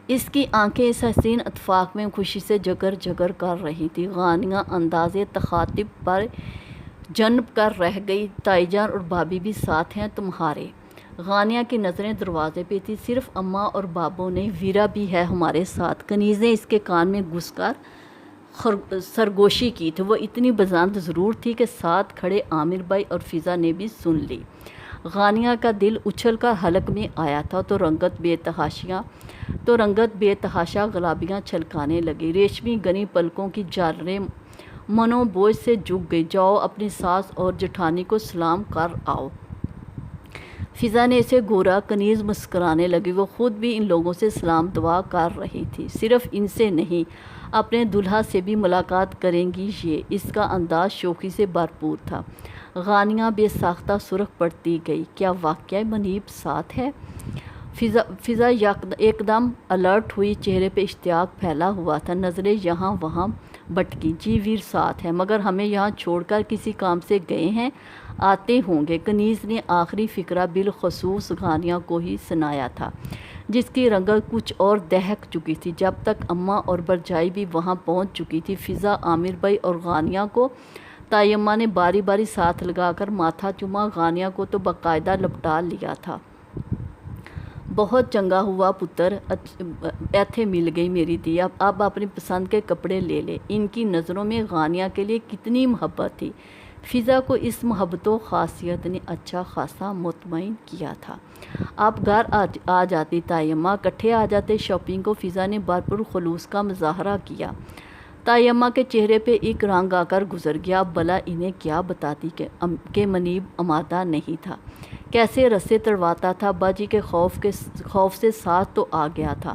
اس کی آنکھیں اس حسین اتفاق میں خوشی سے جگر جگر کر رہی تھی۔ غانیہ اندازے تخاطب پر جنب کر رہ گئی۔ تائی جان اور بھابھی بھی ساتھ ہیں تمہارے؟ غانیہ کی نظریں دروازے پہ تھی۔ صرف اماں اور بابو نہیں، ویرا بھی ہے ہمارے ساتھ۔ کنیز نے اس کے کان میں گھس کر سرگوشی کی تھی۔ وہ اتنی بزند ضرور تھی کہ ساتھ کھڑے عامر بھائی اور فضا نے بھی سن لی۔ غانیہ کا دل اچھل کر حلق میں آیا تھا تو رنگت بے تحاشا گلابیاں چھلکانے لگی۔ ریشمی گنی پلکوں کی جھالریں منو بوجھ سے جھک گئی۔ جاؤ اپنی ساس اور جٹھانی کو سلام کر آؤ۔ فضا نے اسے گورا، کنیز مسکرانے لگی۔ وہ خود بھی ان لوگوں سے سلام دعا کر رہی تھی، صرف ان سے نہیں، اپنے دلہا سے بھی ملاقات کریں گی یہ۔ اس کا انداز شوخی سے بھرپور تھا۔ غانیہ بے ساختہ سرخ پڑتی گئی۔ کیا واقعی منیب ساتھ ہے؟ فضا ایک دم الرٹ ہوئی، چہرے پہ اشتیاق پھیلا ہوا تھا، نظریں یہاں وہاں بھٹکی۔ جی ویر ساتھ ہے، مگر ہمیں یہاں چھوڑ کر کسی کام سے گئے ہیں، آتے ہوں گے۔ کنیز نے آخری فقرہ بالخصوص غانیہ کو ہی سنایا تھا، جس کی رنگت کچھ اور دہک چکی تھی۔ جب تک اماں اور برجائی بھی وہاں پہنچ چکی تھی، فضا، عامر بھائی اور غانیہ کو تائی اماں نے باری باری ساتھ لگا کر ماتھا چوما۔ غانیہ کو تو باقاعدہ لپٹا لیا تھا۔ بہت چنگا ہوا پتر، ایتھے مل گئی میری دی، اب اپنی پسند کے کپڑے لے لے۔ ان کی نظروں میں غانیہ کے لیے کتنی محبت تھی۔ فضا کو اس محبت و خاصیت نے اچھا خاصا مطمئن کیا تھا۔ آپ گھر آ جاتی تائی اماں، کٹھے آ جاتے شاپنگ کو۔ فضا نے بھرپور خلوص کا مظاہرہ کیا۔ تائی اماں کے چہرے پہ ایک رنگ آ کر گزر گیا۔ اب بھلا انہیں کیا بتاتی کہ منیب آمادہ نہیں تھا، کیسے رسے تڑواتا تھا۔ باجی کے خوف سے ساتھ تو آ گیا تھا،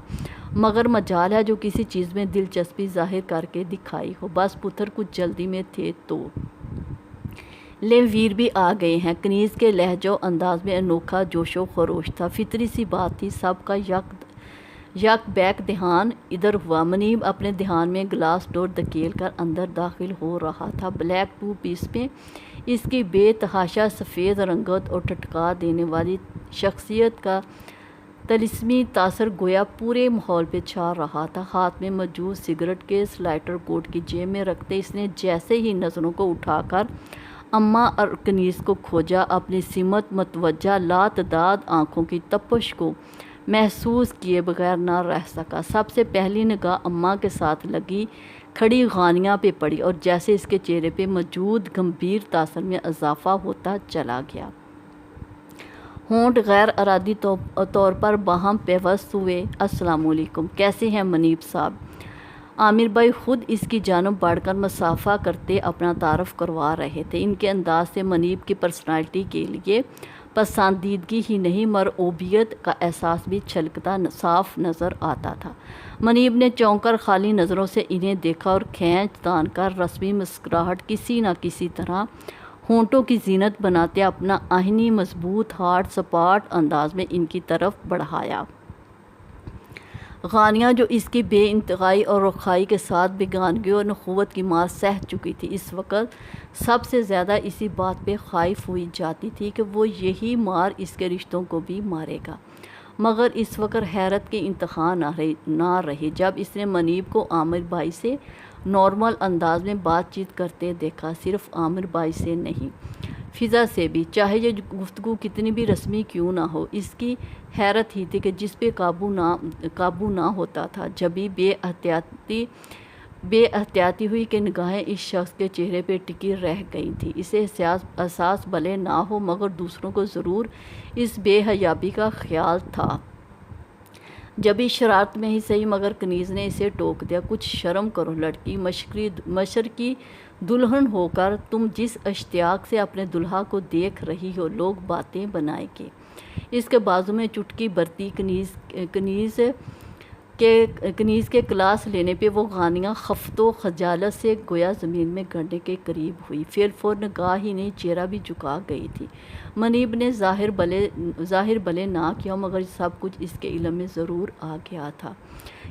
مگر مجال ہے جو کسی چیز میں دلچسپی ظاہر کر کے دکھائی ہو۔ بس پتر کچھ جلدی میں تھے تو لے ویر بھی آ گئے ہیں۔ کنیز کے لہجہ و انداز میں انوکھا جوش و خروش تھا۔ فطری سی بات تھی، سب کا یک بیک دھیان ادھر ہوا۔ منیب اپنے دھیان میں گلاس ڈور دھکیل کر اندر داخل ہو رہا تھا۔ بلیک ٹو پیس میں اس کی بے تحاشا سفید رنگت اور ٹھٹکا دینے والی شخصیت کا طلسمی تاثر گویا پورے ماحول پہ چھا رہا تھا۔ ہاتھ میں موجود سگریٹ کیس لائٹر کوٹ کی جیب میں رکھتے اس نے جیسے ہی نظروں کو اٹھا کر اماں اور کنیز کو کھوجا، اپنی سمت متوجہ لاتعداد آنکھوں کی تپش کو محسوس کیے بغیر نہ رہ سکا۔ سب سے پہلی نگاہ اماں کے ساتھ لگی کھڑی غانیہ پہ پڑی اور جیسے اس کے چہرے پہ موجود گمبھیر تاثر میں اضافہ ہوتا چلا گیا۔ ہونٹ غیر ارادی طور پر باہم پیوست ہوئے۔ السلام علیکم، کیسے ہیں منیب صاحب؟ عامر بھائی خود اس کی جانب بڑھ کر مصافحہ کرتے اپنا تعارف کروا رہے تھے۔ ان کے انداز سے منیب کی پرسنالٹی کے لیے پسندیدگی ہی نہیں، مرعوبیت کا احساس بھی چھلکتا صاف نظر آتا تھا۔ منیب نے چونک کر خالی نظروں سے انہیں دیکھا اور کھینچ تان کر رسمی مسکراہٹ کسی نہ کسی طرح ہونٹوں کی زینت بناتے اپنا آہنی مضبوط ہاتھ سپاٹ انداز میں ان کی طرف بڑھایا۔ غانیہ جو اس کی بے انتہائی اور رخائی کے ساتھ بیگانگی اور نخوت کی مار سہ چکی تھی، اس وقت سب سے زیادہ اسی بات پہ خائف ہوئی جاتی تھی کہ وہ یہی مار اس کے رشتوں کو بھی مارے گا۔ مگر اس وقت حیرت کے انتہا نہ رہی جب اس نے منیب کو عامر بھائی سے نارمل انداز میں بات چیت کرتے دیکھا۔ صرف عامر بھائی سے نہیں، فضا سے بھی، چاہے یہ گفتگو کتنی بھی رسمی کیوں نہ ہو۔ اس کی حیرت ہی تھی کہ جس پہ قابو نہ ہوتا تھا۔ جبھی بے احتیاطی ہوئی کہ نگاہیں اس شخص کے چہرے پہ ٹکی رہ گئی تھیں۔ اسے احساس بھلے نہ ہو مگر دوسروں کو ضرور اس بے حیابی کا خیال تھا۔ جبھی شرارت میں ہی صحیح مگر کنیز نے اسے ٹوک دیا، کچھ شرم کرو لڑکی، مشرقی دلہن ہو کر تم جس اشتیاق سے اپنے دلہا کو دیکھ رہی ہو، لوگ باتیں بنائیں گے۔ اس کے بازو میں چٹکی برتی کنیز کے کلاس لینے پہ وہ غانیہ خفت و خجالت سے گویا زمین میں گرنے کے قریب ہوئی۔ فی الفور نگاہ ہی نہیں، چہرہ بھی جھکا گئی تھی۔ منیب نے ظاہر بھلے نہ کیا مگر سب کچھ اس کے علم میں ضرور آ گیا تھا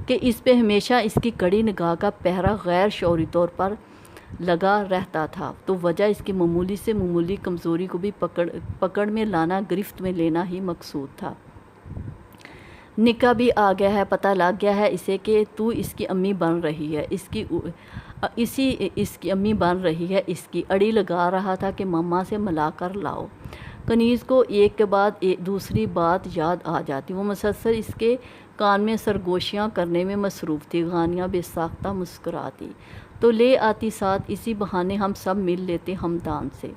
کہ اس پہ ہمیشہ اس کی کڑی نگاہ کا پہرا غیر شعوری طور پر لگا رہتا تھا، تو وجہ اس کی معمولی سے معمولی کمزوری کو بھی پکڑ میں لانا، گرفت میں لینا ہی مقصود تھا۔ نکاح بھی آ گیا ہے، پتہ لگ گیا ہے اسے کہ تو اس کی امی بن رہی ہے، اس کی امی بن رہی ہے، اس کی اڑی لگا رہا تھا کہ ماما سے ملا کر لاؤ۔ کنیز کو ایک کے بعد دوسری بات یاد آ جاتی، وہ مسلسل اس کے کان میں سرگوشیاں کرنے میں مصروف تھی۔ غانیہ بے ساختہ مسکراتی، تو لے آتی ساتھ، اسی بہانے ہم سب مل لیتے ہمدان سے۔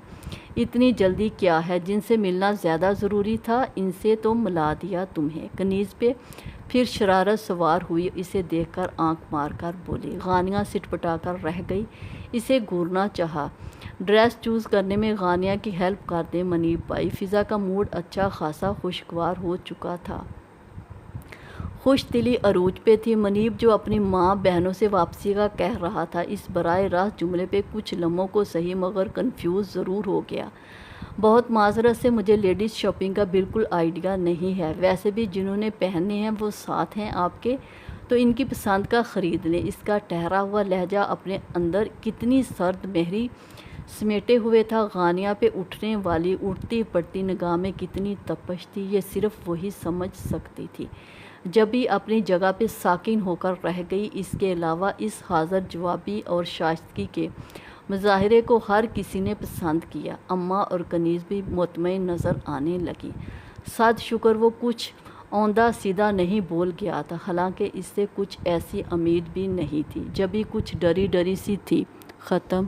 اتنی جلدی کیا ہے؟ جن سے ملنا زیادہ ضروری تھا ان سے تو ملا دیا تمہیں۔ کنیز پہ پھر شرارت سوار ہوئی، اسے دیکھ کر آنکھ مار کر بولی۔ غانیہ سٹپٹا کر رہ گئی، اسے گھورنا چاہا۔ ڈریس چوز کرنے میں غانیہ کی ہیلپ کر دیں منیب بھائی۔ فضا کا موڈ اچھا خاصا خوشگوار ہو چکا تھا، خوش دلی عروج پہ تھی۔ منیب جو اپنی ماں بہنوں سے واپسی کا کہہ رہا تھا، اس براہ راست جملے پہ کچھ لمحوں کو صحیح مگر کنفیوز ضرور ہو گیا۔ بہت معذرت سے مجھے لیڈیز شاپنگ کا بالکل آئیڈیا نہیں ہے، ویسے بھی جنہوں نے پہننے ہیں وہ ساتھ ہیں آپ کے، تو ان کی پسند کا خرید لیں۔ اس کا ٹھہرا ہوا لہجہ اپنے اندر کتنی سرد مہری سمیٹے ہوئے تھا، غانیہ پہ اٹھنے والی اڑتی پڑتی نگاہ میں کتنی تپش تھی، یہ صرف وہی سمجھ سکتی تھی۔ جبھی اپنی جگہ پہ ساکن ہو کر رہ گئی، اس کے علاوہ اس حاضر جوابی اور شائستگی کے مظاہرے کو ہر کسی نے پسند کیا۔ اماں اور کنیز بھی مطمئن نظر آنے لگی۔ صد شکر وہ کچھ اوندا سیدھا نہیں بول گیا تھا، حالانکہ اس سے کچھ ایسی امید بھی نہیں تھی، جبھی کچھ ڈری سی تھی۔ ختم۔